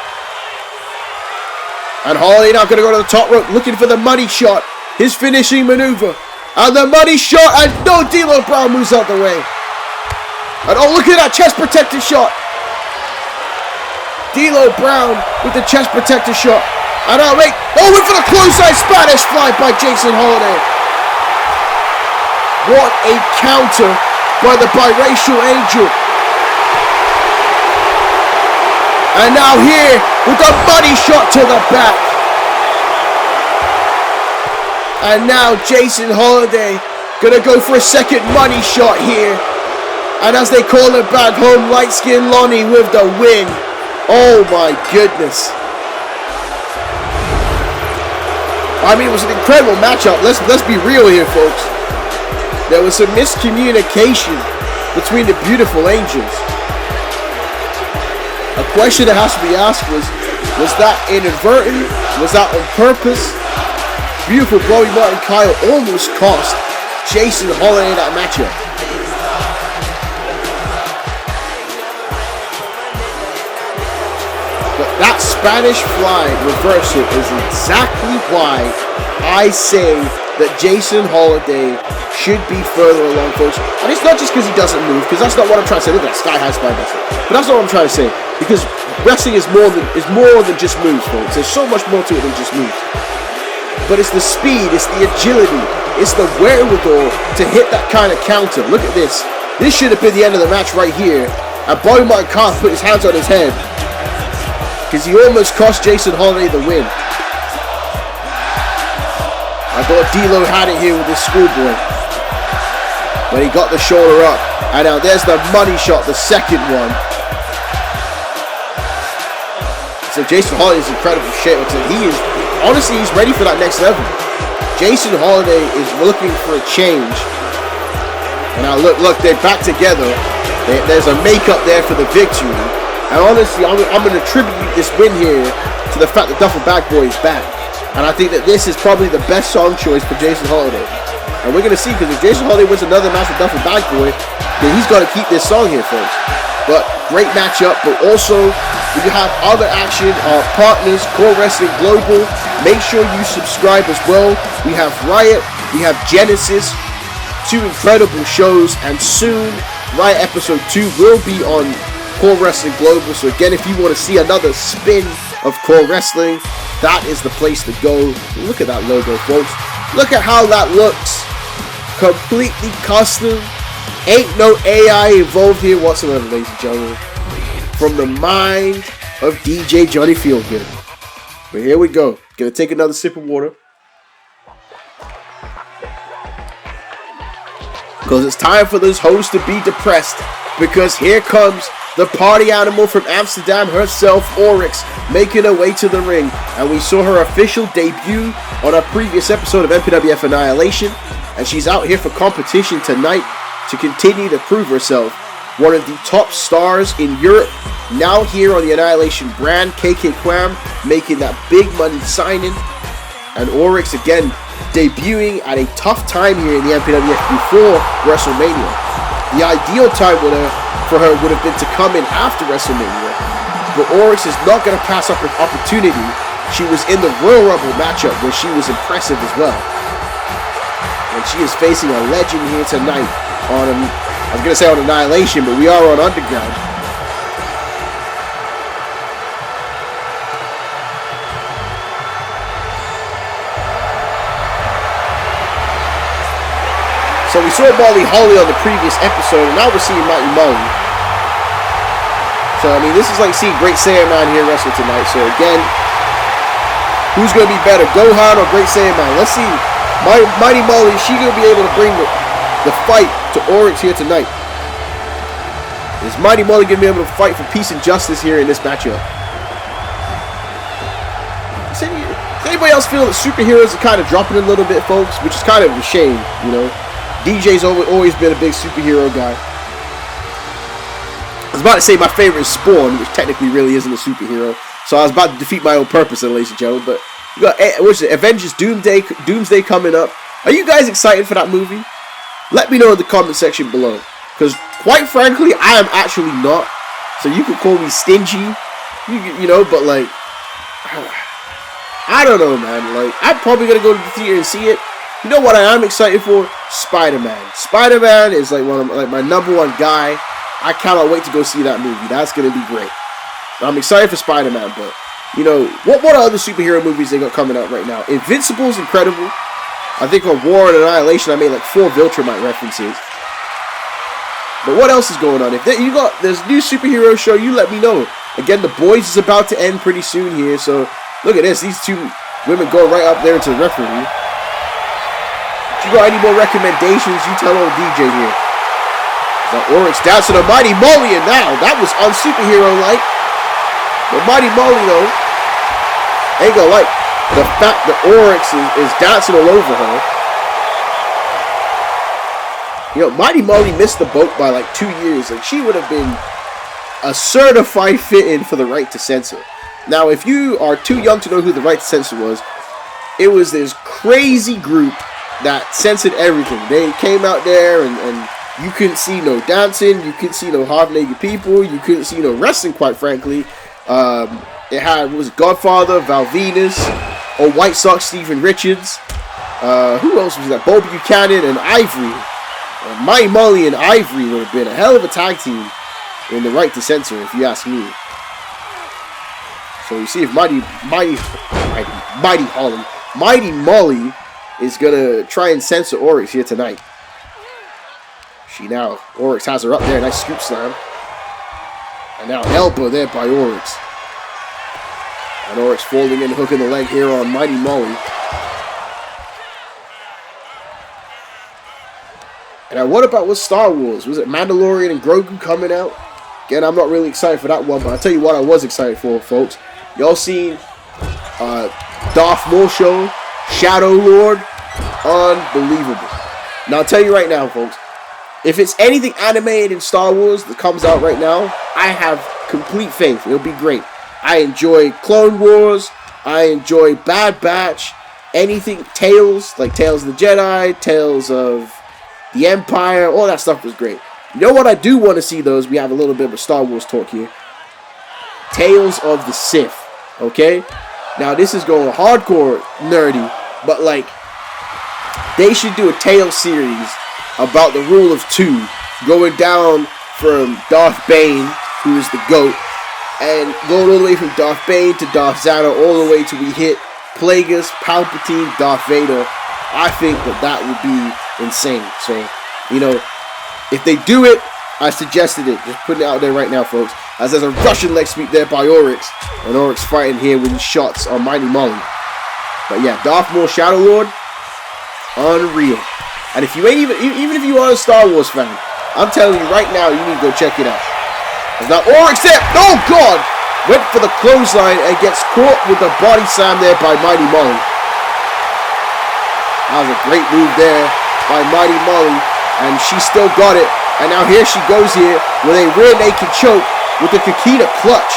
And Holiday now going to go to the top rope looking for the money shot. His finishing maneuver. And the money shot. And no, D'Lo Brown moves out the way. And oh, look at that chest protector shot. D'Lo Brown with the chest protector shot. And oh, wait. Oh, went for the close-side Spanish fly by Jason Holiday. What a counter by the biracial angel. And now here with the money shot to the back. And now Jason Holiday gonna go for a second money shot here. And as they call it back home, light skin Lonnie with the win. Oh my goodness. I mean, it was an incredible matchup. Let's be real here, folks. There was some miscommunication between the beautiful angels. A question that has to be asked was that inadvertent? Was that on purpose? Beautiful Bobby Martin Kyle almost cost Jason Holiday that matchup. But that Spanish fly reversal is exactly why I say that Jason Holiday should be further along, folks. And it's not just because he doesn't move, because that's not what I'm trying to say. Look at that Sky High Spine Wrestling. But that's not what I'm trying to say. Because wrestling is more than just moves, folks. There's so much more to it than just moves. But it's the speed, it's the agility, it's the wherewithal to hit that kind of counter. Look at this. This should have been the end of the match right here. And Bobby Martin Kyle put his hands on his head because he almost cost Jason Holiday the win. I thought D'Lo had it here with his schoolboy, but he got the shoulder up. And now there's the money shot, the second one. So Jason Holiday is in incredible shape. He is, honestly, he's ready for that next level. Jason Holiday is looking for a change. And now look, they're back together. There's a makeup there for the victory. And honestly, I'm going to attribute this win here to the fact that Duffel Bag Boy is back. And I think that this is probably the best song choice for Jason Holiday. And we're going to see, because if Jason Holiday wins another match with Duffel Bag Boy, then he's got to keep this song here, folks. But great matchup, but also we have other action. Our partners, Core Wrestling Global. Make sure you subscribe as well. We have Riot, we have Genesis, 2 incredible shows, and soon Riot Episode 2 will be on Core Wrestling Global. So again, if you want to see another spin of Core Wrestling, that is the place to go. Look at that logo, folks. Look at how that looks. Completely custom. Ain't no AI involved here whatsoever, ladies and gentlemen. From the mind of DJ Johnny Feelgood. But here we go. Gonna take another sip of water. Because it's time for this host to be depressed. Because here comes the party animal from Amsterdam herself, Oryx, making her way to the ring. And we saw her official debut on our previous episode of MPWF Annihilation. And she's out here for competition tonight to continue to prove herself. One of the top stars in Europe, now here on the Annihilation brand, KK Kwam, making that big money signing. And Oryx again debuting at a tough time here in the MPWF before WrestleMania. The ideal time for her would have been to come in after WrestleMania, but Oryx is not going to pass up an opportunity. She was in the Royal Rumble matchup where she was impressive as well. And she is facing a legend here tonight on, I was going to say on Annihilation, but we are on Underground. saw Molly Holly on the previous episode, and now we're seeing Mighty Molly. So, I mean, this is like seeing Great Saiyaman here wrestle tonight. So, again, who's going to be better, Gohan or Great Saiyaman? Let's see. Mighty Molly, is she going to be able to bring the fight to Oryx here tonight? Is Mighty Molly going to be able to fight for peace and justice here in this matchup? Does anybody else feel that superheroes are kind of dropping a little bit, folks? Which is kind of a shame, you know. DJ's always been a big superhero guy. I was about to say my favorite is Spawn, which technically really isn't a superhero. So I was about to defeat my own purpose, ladies and gentlemen. But you got Avengers Doomsday coming up. Are you guys excited for that movie? Let me know in the comment section below. Because quite frankly, I am actually not. So you could call me stingy, you know. But like, I don't know, man. Like, I'm probably gonna go to the theater and see it. You know what I am excited for? Spider-Man. Spider-Man is like my number one guy. I cannot wait to go see that movie. That's gonna be great. I'm excited for Spider-Man, but you know what are other superhero movies they got coming out right now? Invincible's incredible. I think on War and Annihilation I made like 4 Viltrumite references. But what else is going on? If there's a new superhero show, you let me know. Again, The Boys is about to end pretty soon here, so look at this. These 2 women go right up there into the referee. If you got any more recommendations, you tell old DJ here. The Oryx dancing to Mighty Molly, and now that was un-superhero-like. But Mighty Molly, though, ain't gonna like the fact that Oryx is dancing all over her. You know, Mighty Molly missed the boat by like 2 years. Like, she would have been a certified fit-in for the Right to Censor. Now, if you are too young to know who the Right to Censor was, it was this crazy group that censored everything. They came out there and you couldn't see no dancing, you couldn't see no half-naked people, you couldn't see no wrestling, quite frankly. It had, what was it, Godfather, Val Venus, Old White Sox, Steven Richards. Who else was that? Bo Buchanan and Ivory. Mighty Molly and Ivory would have been a hell of a tag team in the Right to Censor, if you ask me. So you see if Mighty Molly is gonna try and censor Oryx here tonight. Oryx has her up there, nice scoop slam. And now elbow there by Oryx. And Oryx folding in, hooking the leg here on Mighty Molly. And what about Star Wars? Was it Mandalorian and Grogu coming out? Again, I'm not really excited for that one, but I'll tell you what I was excited for, folks. Y'all seen Darth Maul show, Shadow Lord? Unbelievable. Now, I'll tell you right now, folks. If it's anything animated in Star Wars that comes out right now, I have complete faith. It'll be great. I enjoy Clone Wars. I enjoy Bad Batch. Anything, Tales, like Tales of the Jedi, Tales of the Empire, all that stuff was great. You know what I do want to see, though, is we have a little bit of a Star Wars talk here. Tales of the Sith, okay? Now, this is going hardcore nerdy, but, like, they should do a Tales series about the rule of 2, going down from Darth Bane, who is the GOAT, and going all the way from Darth Bane to Darth Vader, all the way till we hit Plagueis, Palpatine, Darth Vader. I think that would be insane. So, you know, if they do it, I suggested it. Just putting it out there right now, folks. As there's a Russian leg sweep there by Oryx, and Oryx fighting here with his shots on Mighty Molly. But yeah, Darth Maul, Shadow Lord, unreal. And if you ain't even if you are a Star Wars fan, I'm telling you right now, you need to go check it out. As now Oryx there, oh God, went for the clothesline and gets caught with the body slam there by Mighty Molly. That was a great move there by Mighty Molly, and she still got it. And now here she goes here with a rear naked choke with the Kikita clutch.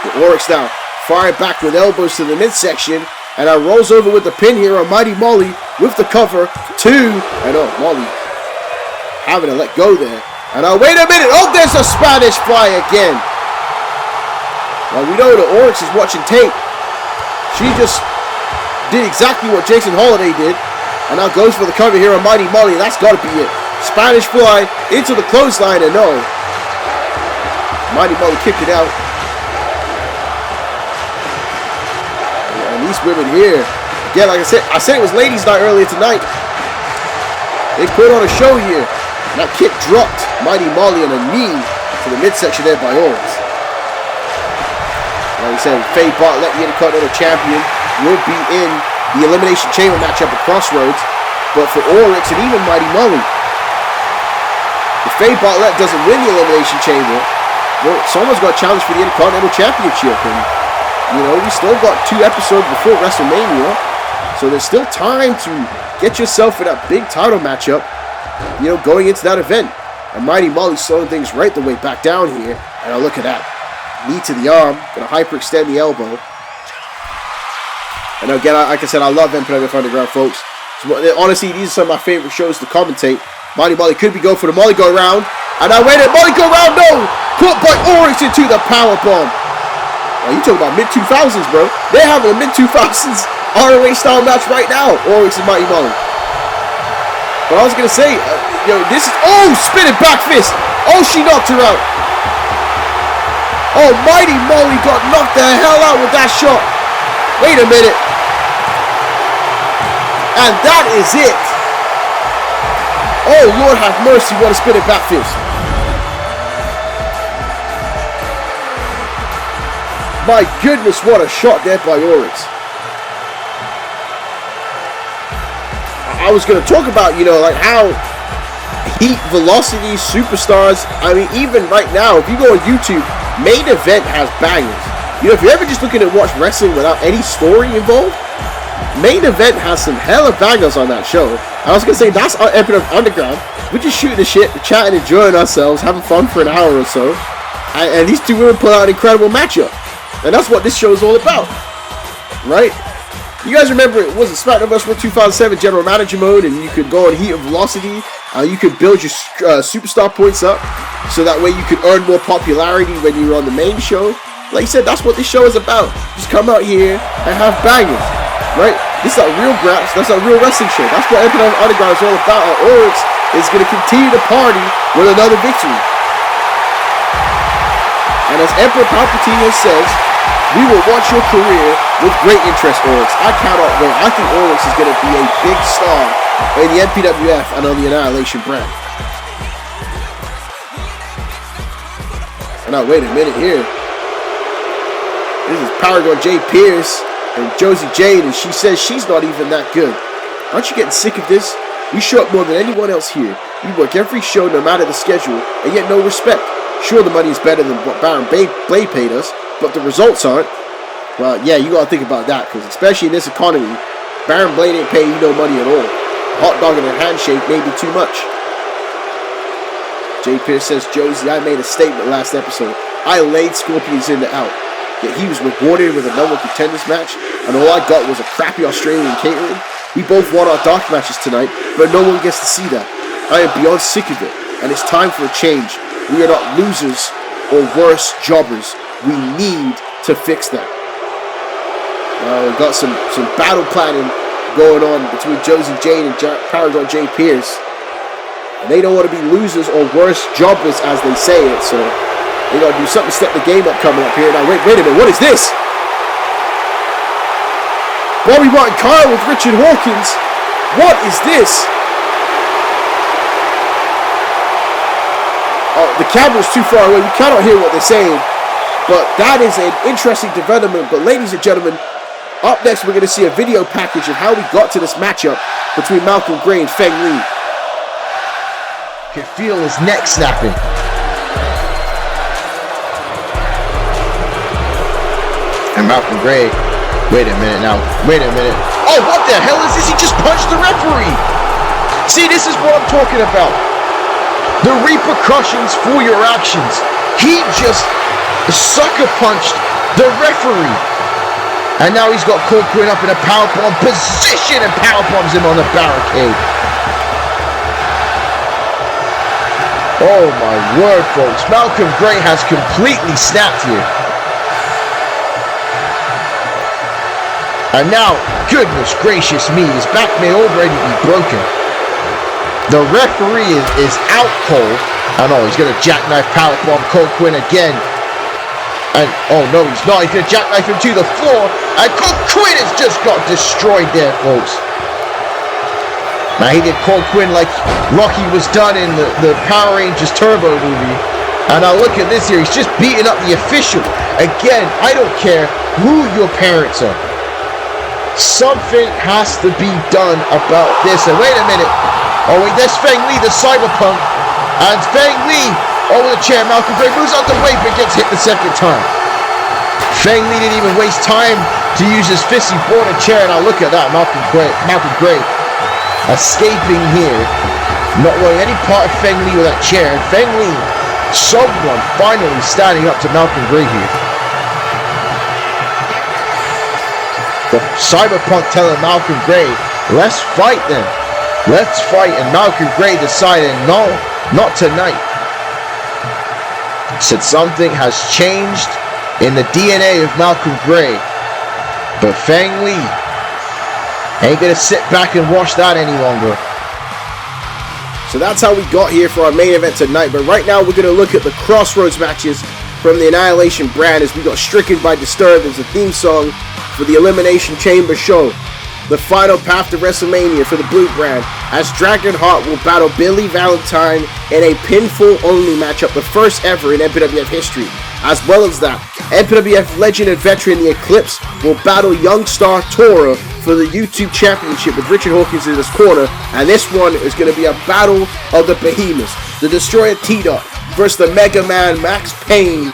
The Oryx now firing back with elbows to the midsection. And now rolls over with the pin here on Mighty Molly with the cover. 2. And oh, Molly having to let go there. And now wait a minute. Oh, there's a Spanish fly again. Well, we know that Oryx is watching tape. She just did exactly what Jason Holiday did. And now goes for the cover here on Mighty Molly. That's got to be it. Spanish fly into the clothesline. And no. Mighty Molly kicked it out. These women here Yeah, like I said it was ladies' night earlier tonight. They put on a show here. That kick dropped Mighty Molly on a knee to the midsection there by Oryx. Like I said, Faye Bartlett, the Intercontinental Champion, will be in the Elimination Chamber matchup at Crossroads. But for Oryx and even Mighty Molly, if Faye Bartlett doesn't win the Elimination Chamber, well, someone's got a challenge for the Intercontinental Championship. And, you know, we still got 2 episodes before WrestleMania. So there's still time to get yourself in that big title matchup, you know, going into that event. And Mighty Molly slowing things right the way back down here. And now look at that. Knee to the arm. Gonna hyperextend the elbow. And again, like I said, I love MPWF Underground, folks. So, honestly, these are some of my favorite shows to commentate. Mighty Molly could be going for the Molly go round. And I waited. Molly go round, no! Caught by Oryx into the powerbomb. Oh, you talking about mid-2000s, bro. They're having a mid-2000s ROH style match right now. Oryx and Mighty Molly. But I was going to say, this is... Oh, spinning back fist. Oh, she knocked her out. Oh, Mighty Molly got knocked the hell out with that shot. Wait a minute. And that is it. Oh, Lord have mercy. What a spinning back fist. My goodness, what a shot there by Oryx. I was going to talk about, like how Heat, Velocity, Superstars, I mean, even right now, if you go on YouTube, Main Event has bangers. If you're ever just looking to watch wrestling without any story involved, Main Event has some hella bangers on that show. I was going to say, that's our MPWF Underground. We're just shooting the shit, chatting, enjoying ourselves, having fun for an hour or so. And these two women put out an incredible matchup. And that's what this show is all about. Right? You guys remember, it was SmackDown Wrestling 2007 General Manager mode, and you could go on Heat and Velocity. You could build your superstar points up, so that way you could earn more popularity when you were on the main show. Like I said, that's what this show is about. Just come out here and have bangers, right? This is a real graps. That's a real wrestling show. That's what MPWF Underground is all about. And Oryx is going to continue to party with another victory. And as Emperor Palpatine says, we will watch your career with great interest, Oryx. I cannot wait. I think Oryx is going to be a big star in the MPWF and on the Annihilation brand. Now, wait a minute here. This is Paragon J. Pierce and Josie Jade, and she says she's not even that good. Aren't you getting sick of this? We show up more than anyone else here. We work every show no matter the schedule, and yet no respect. Sure, the money is better than what Baron Blade paid us, but the results aren't. Well, yeah, you gotta think about that, because especially in this economy, Baron Blade ain't paying you no money at all. Hot dog and a handshake may be too much. Jay Pierce says, Josie, I made a statement last episode. I laid Scorpions in the out. Yet he was rewarded with a number contenders match, and all I got was a crappy Australian catering. We both won our dark matches tonight, but no one gets to see that. I am beyond sick of it, and it's time for a change. We are not losers or worse jobbers. We need to fix that. We've got some battle planning going on between Josie Jane and Paragon J. Pierce. And they don't want to be losers or worse jobbers as they say it, so they got to do something to step the game up coming up here. Now, wait a minute, what is this? Bobby Martin Kyle with Richard Hawkins. What is this? Oh, the camera's too far away. We cannot hear what they're saying. But that is an interesting development. But ladies and gentlemen, up next we're going to see a video package of how we got to this matchup between Malcom Grey and Feng Lee. You can feel his neck snapping. And Malcom Grey, wait a minute now. Wait a minute. Oh, what the hell is this? He just punched the referee. See, this is what I'm talking about. The repercussions for your actions. He just sucker punched the referee. And now he's got Corcoran up in a powerbomb position and powerbombs him on the barricade. Oh my word, folks. Malcom Grey has completely snapped here. And now, goodness gracious me, his back may already be broken. The referee is out cold. I know, he's going to jackknife powerbomb Colquhoun again. And, oh no, he's not. He's going to jackknife him to the floor. And Cole Quinn has just got destroyed there, folks. Now, he did Cole Quinn like Rocky was done in the Power Rangers Turbo movie. And now look at this here. He's just beating up the official. Again, I don't care who your parents are. Something has to be done about this. And wait a minute. Oh, wait, there's Feng Lee, the cyberpunk. And Feng Lee over the chair. Malcom Grey moves out the way but gets hit the second time. Feng Lee didn't even waste time to use his fist. He brought a chair. Now look at that. Malcom Grey escaping here. Not wanting any part of Feng Lee with that chair. Feng Lee, someone finally standing up to Malcom Grey here. The cyberpunk telling Malcom Grey, let's fight then. Let's fight. And Malcom Grey decided, no, not tonight. Said something has changed in the DNA of Malcom Grey. But Feng Lee ain't gonna sit back and watch that any longer. So that's how we got here for our main event tonight. But right now we're going to look at the Crossroads matches from the Annihilation brand as we got Stricken by Disturbance, the theme song for the Elimination Chamber show. The final path to WrestleMania for the Blue brand as Dragonheart will battle Billy Valentine in a pinfall-only matchup, the first ever in MPWF history. As well as that, MPWF legend and veteran The Eclipse will battle Young Star Tora for the YouTube Championship with Richard Hawkins in his corner, and this one is going to be a battle of the behemoths. The Destroyer T-Dot versus the Mega Man Max Payne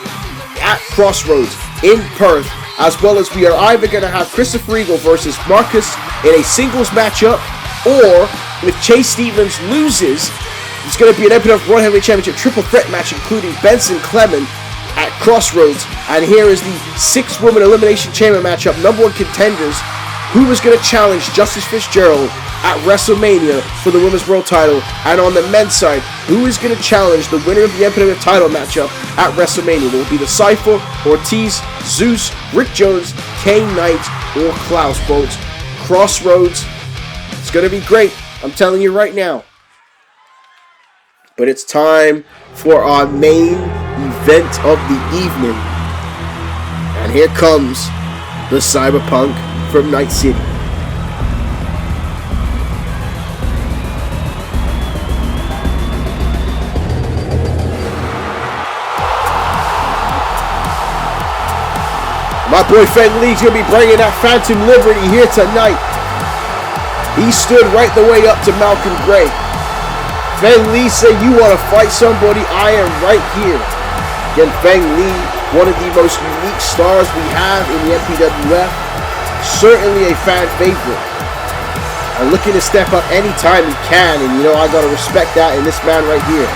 at Crossroads in Perth, as well as we are either going to have Christopher Eagle versus Marcus in a singles matchup, or if Chase Stevens loses, it's going to be an MPWF World Heavyweight Championship triple threat match including Benson Clement at Crossroads. And here is the 6-woman Elimination Chamber matchup, number 1 contenders. Who is going to challenge Justice Fitzgerald at WrestleMania for the Women's World title? And on the men's side, who is going to challenge the winner of the MPWF title matchup at WrestleMania? Will it be the Cypher, Ortiz, Zeus, Rick Jones, Kane Knight, or Klaus, folks? Crossroads. It's going to be great. I'm telling you right now. But it's time for our main event of the evening. And here comes the Cyberpunk from Night City. My boy Feng Lee's going to be bringing that Phantom Liberty here tonight. He stood right the way up to Malcom Grey. Feng Lee said, you want to fight somebody? I am right here. Again, Feng Lee, one of the most unique stars we have in the MPWF. Certainly a fan favorite. And looking to step up anytime he can. And you know, I got to respect that in this man right here.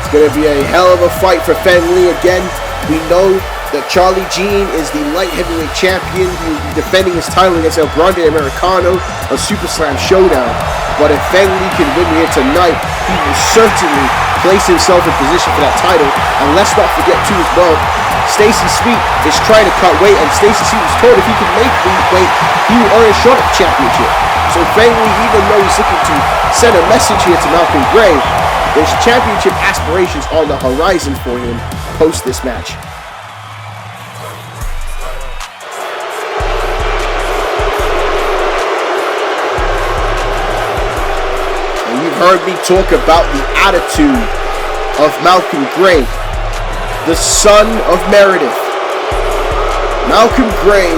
It's going to be a hell of a fight for Feng Lee again. We know that Charlie Jean is the light heavyweight champion. He will be defending his title against El Grande Americano on Super Slam Showdown. But if Feng Lee can win here tonight, he will certainly place himself in position for that title. And let's not forget too as well, Stacy Sweet is trying to cut weight, and Stacy Sweet was told if he could make weight, he will earn a shot at the championship. So Feng Lee, even though he's looking to send a message here to Malcom Grey, there's championship aspirations on the horizon for him post this match. And you've heard me talk about the attitude of Malcom Grey, the son of Meredith. Malcom Grey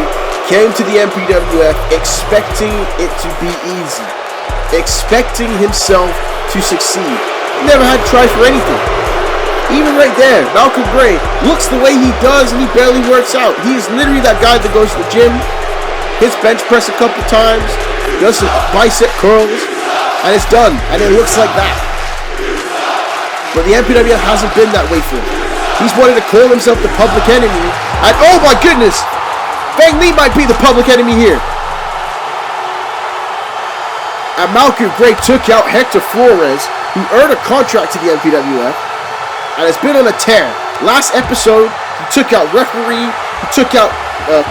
came to the MPWF expecting it to be easy, expecting himself to succeed. He never had to try for anything. Even right there, Malcom Grey looks the way he does and he barely works out. He is literally that guy that goes to the gym, hits bench press a couple times, does some bicep curls, and it's done. And it looks like that. But the MPWF hasn't been that way for him. He's wanted to call himself the public enemy. And oh my goodness, Feng Lee might be the public enemy here. And Malcom Grey took out Hector Flores, who earned a contract to the MPWF and has been on a tear. Last episode, he took out Referee, he took out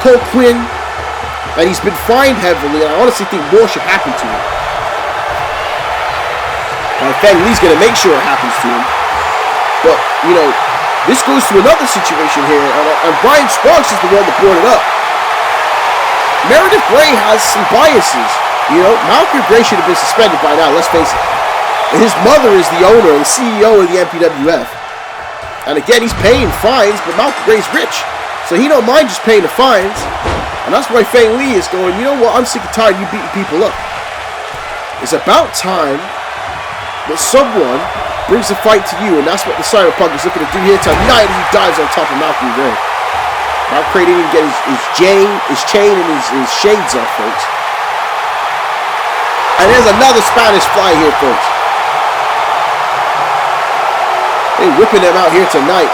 Cole Quinn, and he's been fined heavily, and I honestly think more should happen to him. And Feng Lee's going to make sure it happens to him. But, you know, this goes to another situation here, and Brian Sparks is the one that brought it up. Meredith Grey has some biases. You know, Malcom Grey should have been suspended by now, let's face it. And his mother is the owner and the CEO of the MPWF. And again, he's paying fines, but Malcom Grey's rich. So he don't mind just paying the fines. And that's why Feng Lee is going, you know what, I'm sick and tired of you beating people up. It's about time that someone brings a fight to you, and that's what the Cyberpunk is looking to do here tonight as he dives on top of Malcom Grey. Malcom Grey didn't even get his chain and his shades off, folks. And there's another Spanish fly here, folks. They're whipping them out here tonight.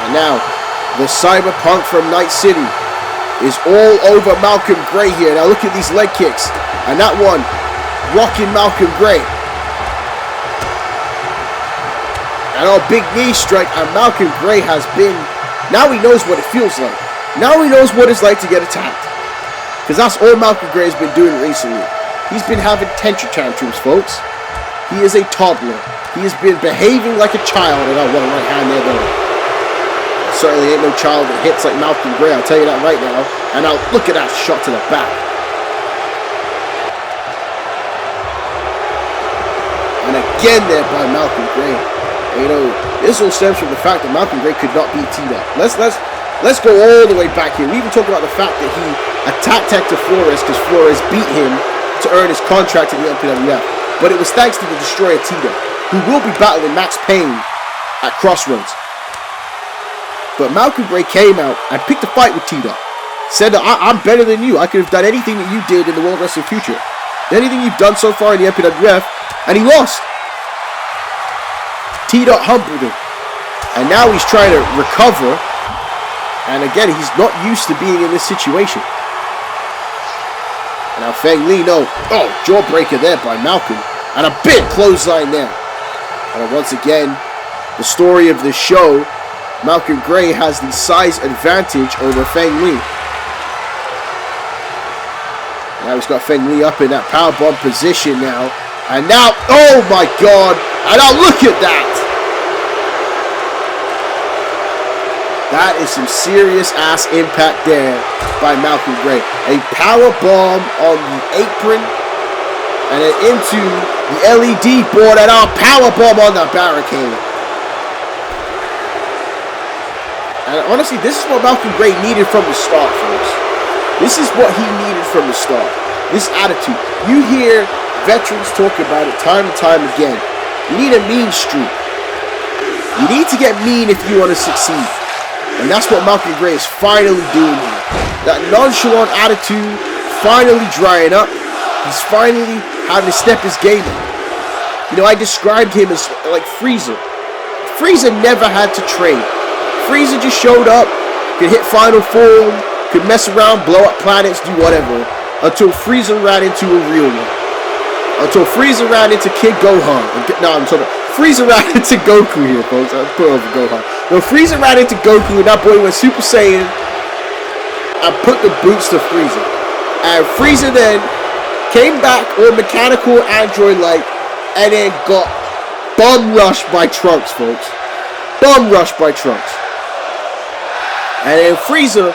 And now, the Cyberpunk from Night City is all over Malcom Grey here. Now look at these leg kicks. And that one, rocking Malcom Grey. And a big knee strike. And Malcom Grey has been... Now he knows what it feels like. Now he knows what it's like to get attacked. Because that's all Malcom Grey has been doing recently. He's been having tantrum tantrums, folks. He is a toddler. He has been behaving like a child. And I want a right hand there, though. Certainly ain't no child that hits like Malcom Grey, I'll tell you that right now. And now look at that shot to the back. And again there by Malcom Grey. And, you know, this all stems from the fact that Malcom Grey could not beat T-Dot. Let's go all the way back here. We even talk about the fact that he attacked Hector Flores because Flores beat him to earn his contract in the MPWF. But it was thanks to the Destroyer T-Dot, who will be battling Max Payne at Crossroads. But Malcom Grey came out and picked a fight with T-Dot. Said that I'm better than you. I could have done anything that you did in the World Wrestling Future. Anything you've done so far in the MPWF. And he lost. T-Dot humbled him. And now he's trying to recover. And again, he's not used to being in this situation. And now Feng Lee, no. Oh, jawbreaker there by Malcom. And a big clothesline there. And once again, the story of the show, Malcom Grey has the size advantage over Feng Lee. Now he's got Feng Lee up in that powerbomb position now. And now, oh my God. And now look at that. That is some serious ass impact there by Malcom Grey. A powerbomb on the apron. And then into the LED board. And a powerbomb on the barricade. And honestly, this is what Malcom Grey needed from the start, folks. This is what he needed from the start. This attitude. You hear veterans talk about it time and time again. You need a mean streak. You need to get mean if you want to succeed. And that's what Malcom Grey is finally doing here. That nonchalant attitude finally drying up. He's finally having to step his game up. You know, I described him as like Frieza. Frieza never had to train. Frieza just showed up, could hit final form, could mess around, blow up planets, do whatever, until Frieza ran into a real one. Until Frieza ran into Kid Gohan. No, I'm talking Frieza ran into Goku here, folks. I'll put over Gohan. No, Frieza ran into Goku, and that boy went Super Saiyan and put the boots to Frieza. And Frieza then came back on mechanical android-like and then got bum rushed by Trunks, folks. Bum rushed by Trunks. And then Frieza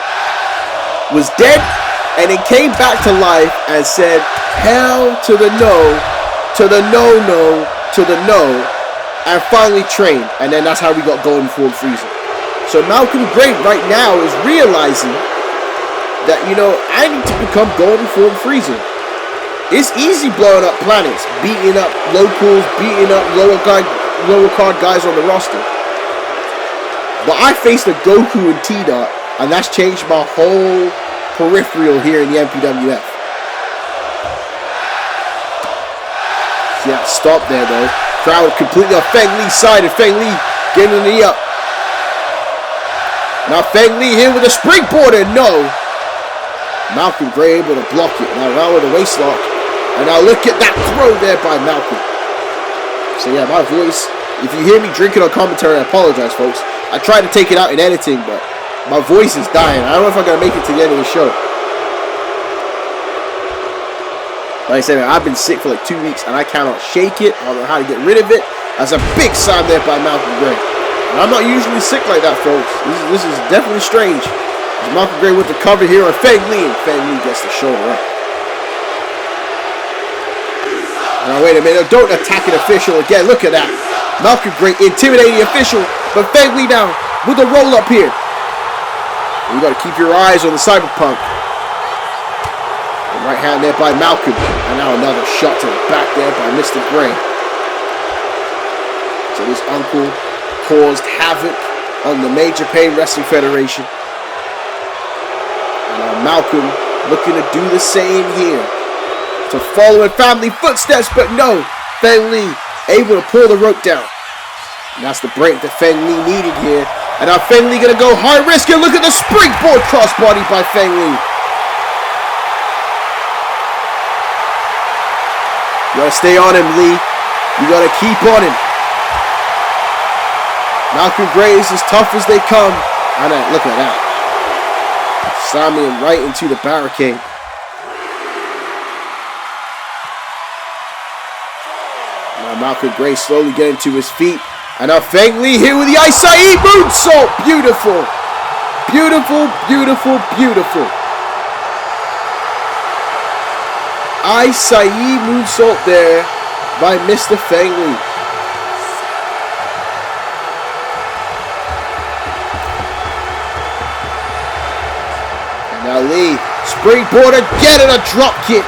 was dead and then came back to life and said, hell to the no, to the no, to the no, and finally trained. And then that's how we got Golden Form Frieza. So Malcom Grey right now is realizing that, you know, I need to become Golden Form Frieza. It's easy blowing up planets, beating up locals, beating up lower card guys on the roster. But I faced a Goku and T-Dot, and that's changed my whole peripheral here in the MPWF. See that stop there, though. Crowd completely on Feng Lee's side, and Feng Lee getting the knee up. Now Feng Lee here with a springboard, and no. Malcom Grey able to block it. Now around with a waist lock. And now look at that throw there by Malcom. So yeah, my voice, if you hear me drinking on commentary, I apologize, folks. I tried to take it out in editing, but my voice is dying. I don't know if I'm going to make it to the end of the show. Like I said, man, I've been sick for like 2 weeks, and I cannot shake it. I don't know how to get rid of it. That's a big sign there by Malcom Grey. And I'm not usually sick like that, folks. This is definitely strange. Malcom Grey with the cover here on Feng Lee, and Feng Lee gets the shoulder up. Now wait a minute, don't attack an official again. Look at that. Malcom Grey intimidating the official, but Feng Lee now with the roll up here. You got to keep your eyes on the Cyberpunk. Right hand there by Malcom, and now another shot to the back there by Mr. Grey. So his uncle caused havoc on the Major Pain Wrestling Federation. And now Malcom looking to do the same here, to follow in family footsteps, but no, Feng Lee able to pull the rope down. And that's the break that Feng Lee needed here. And now Feng Lee gonna go high risk, and look at the springboard crossbody by Feng Lee. You gotta stay on him, Lee. You gotta keep on him. Malcom Grey is as tough as they come. And look at that. Slamming him right into the barricade. Now Malcom Grey slowly getting to his feet. And now Feng Lee here with the Acai moonsault. Beautiful. Beautiful, beautiful, beautiful. Acai moonsault there by Mr. Feng Lee. And now Lee, springboard again and a drop kick.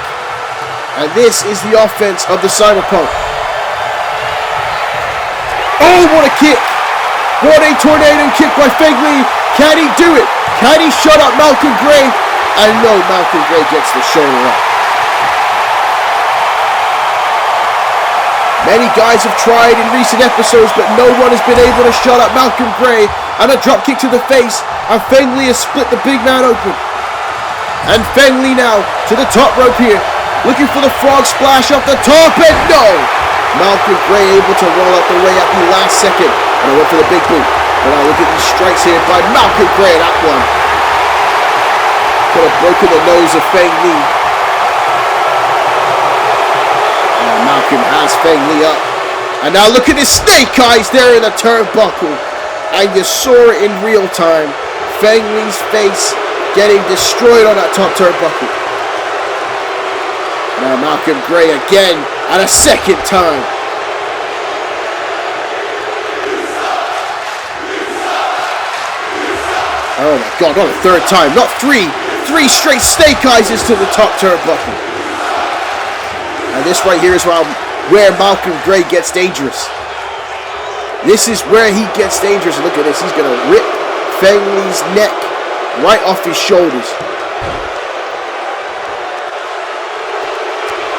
And this is the offense of the Cyberpunk. Oh, what a kick! What a tornado kick by Feng Lee. Can he do it? Can he shut up Malcom Grey? I know Malcom Grey gets the shoulder up. Many guys have tried in recent episodes, but no one has been able to shut up Malcom Grey. And a drop kick to the face, and Feng Lee has split the big man open. And Feng Lee now to the top rope here, looking for the frog splash off the top, and no! Malcom Grey able to roll out the way at the last second, and I went for the big boot. But now look at these strikes here by Malcom Grey. That one could have broken the nose of Feng Lee. And Malcom has Feng Lee up, and now look at his snake eyes there in the turnbuckle, and you saw it in real time. Feng Lee's face getting destroyed on that top turnbuckle. Now Malcom Grey again, and a second time. Oh my God, not a third time, not three. Three straight snake eyes to the top turnbuckle. And this right here is where Malcom Grey gets dangerous. This is where he gets dangerous. Look at this, he's going to rip Feng Lee's neck right off his shoulders.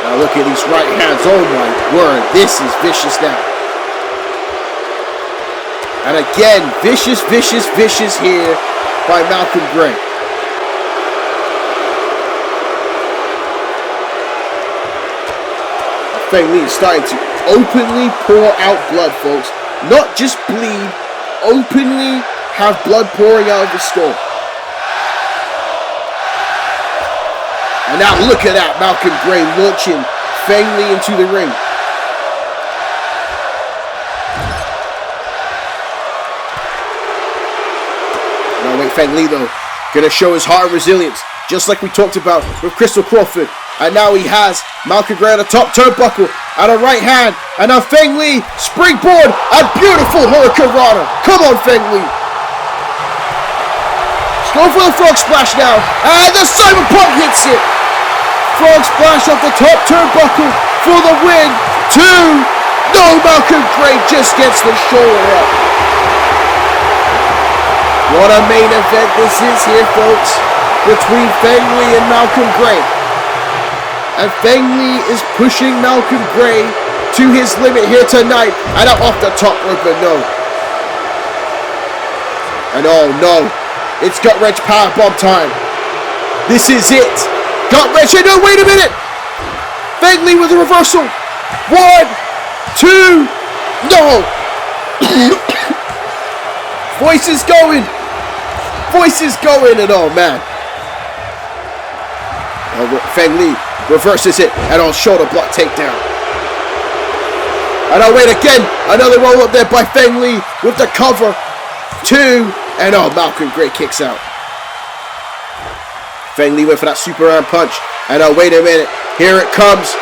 Now look at these right hands. Oh my word, this is vicious now. And again, vicious, vicious, vicious here by Malcom Grey. Feng Lee is starting to openly pour out blood, folks. Not just bleed, openly have blood pouring out of his skull. And now look at that, Malcom Grey launching Feng Lee into the ring. Now wait, Feng Lee though, gonna show his heart and resilience, just like we talked about with Crystal Crawford. And now he has Malcom Grey on the top turnbuckle and a right hand. And now Feng Lee, springboard, a beautiful Hurricane Rana. Come on, Feng Lee. Let's go for the frog splash now. And the Cyberpunk hits it. Frog splash off the top turnbuckle for the win. 2. No, Malcom Grey just gets the shoulder up. What a main event this is here, folks, between Feng Lee and Malcom Grey. And Feng Lee is pushing Malcom Grey to his limit here tonight. And up off the top rope, but no. And oh no, it's gut wrench powerbomb time. This is it. Gut wrench. No, wait a minute. Feng Lee with a reversal. 1, 2, no. Voice is going. Voice is going, and oh man. Oh, Feng Lee reverses it and on shoulder block takedown. And oh, wait, again, another roll up there by Feng Lee with the cover. 2, and oh, Malcom Grey kicks out. Feng Lee went for that super arm punch. And oh, wait a minute, here it comes.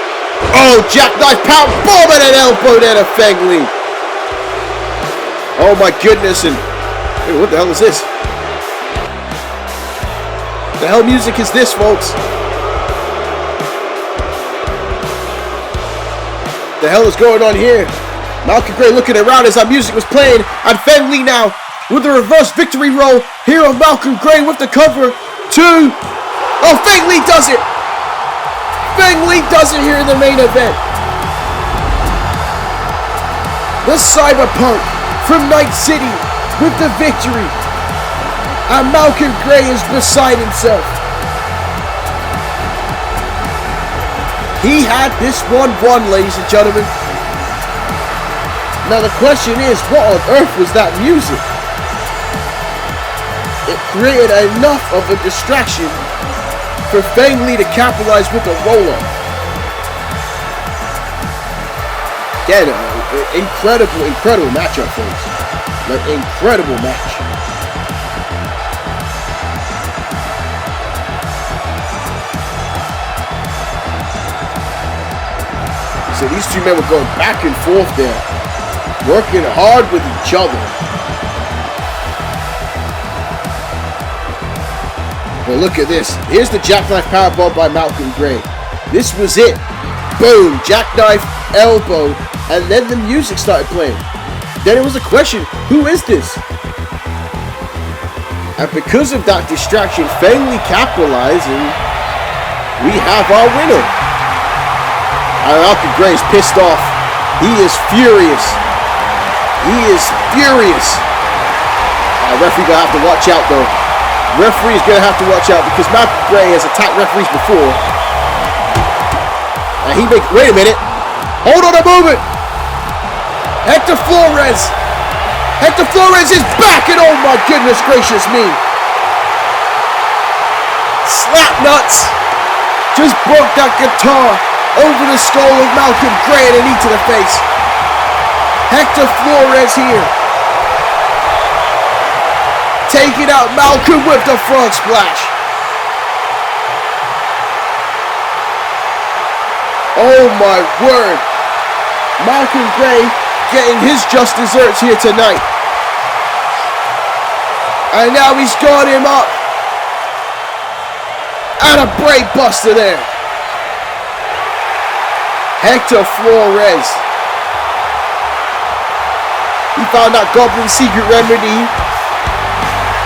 Oh, jackknife power bomb and an elbow there to Feng Lee. Oh my goodness, and hey, what the hell is this? The hell music is this, folks? The hell is going on here? Malcom Grey looking around as that music was playing, and Feng Lee now with the reverse victory roll here on Malcom Grey with the cover. 2. Oh, Feng Lee does it! Feng Lee does it here in the main event. The Cyberpunk from Night City with the victory. And Malcom Grey is beside himself. He had this one won, ladies and gentlemen. Now the question is, what on earth was that music? It created enough of a distraction for Feng Lee to capitalize with a roll-up. Again, incredible matchup, folks. Like, incredible match. So these two men were going back and forth there, working hard with each other. But look at this. Here's the jackknife powerbomb by Malcom Grey. This was it. Boom, jackknife, elbow, and then the music started playing. Then it was a question, who is this? And because of that distraction, Feng Lee capitalized, and we have our winner. And Malcom Grey is pissed off. He is furious. He is furious. Referee gonna have to watch out though. Referee is gonna have to watch out because Malcom Grey has attacked referees before. And he makes, wait a minute. Hold on a moment. Hector Flores. Hector Flores is back, and oh my goodness gracious me. Slap nuts. Just broke that guitar over the skull of Malcom Grey and a knee to the face. Hector Flores here. Taking out Malcom with the front splash. Oh my word. Malcom Grey getting his just desserts here tonight. And now he's got him up. And a brain buster there. Hector Flores. He found that Goblin's secret remedy.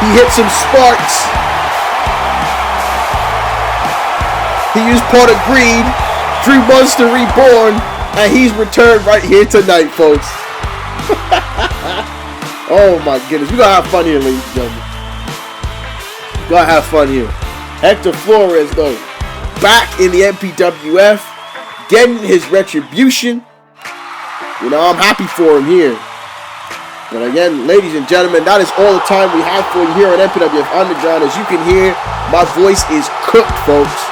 He hit some sparks. He used Pot of Greed, drew Monster Reborn, and he's returned right here tonight, folks. Oh my goodness. We're gonna have fun here, ladies and gentlemen. We're gonna have fun here. Hector Flores, though, back in the MPWF. Getting his retribution. You know, I'm happy for him here. But again, ladies and gentlemen, that is all the time we have for you here on MPWF Underground. As you can hear, my voice is cooked, folks.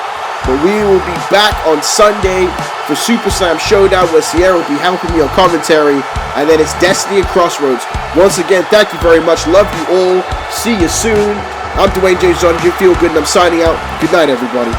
But we will be back on Sunday for Super Slam Showdown, where Sierra will be helping me on commentary. And then it's Destiny and Crossroads. Once again, thank you very much. Love you all. See you soon. I'm Dwayne J. John. You feel good, and I'm signing out. Good night, everybody.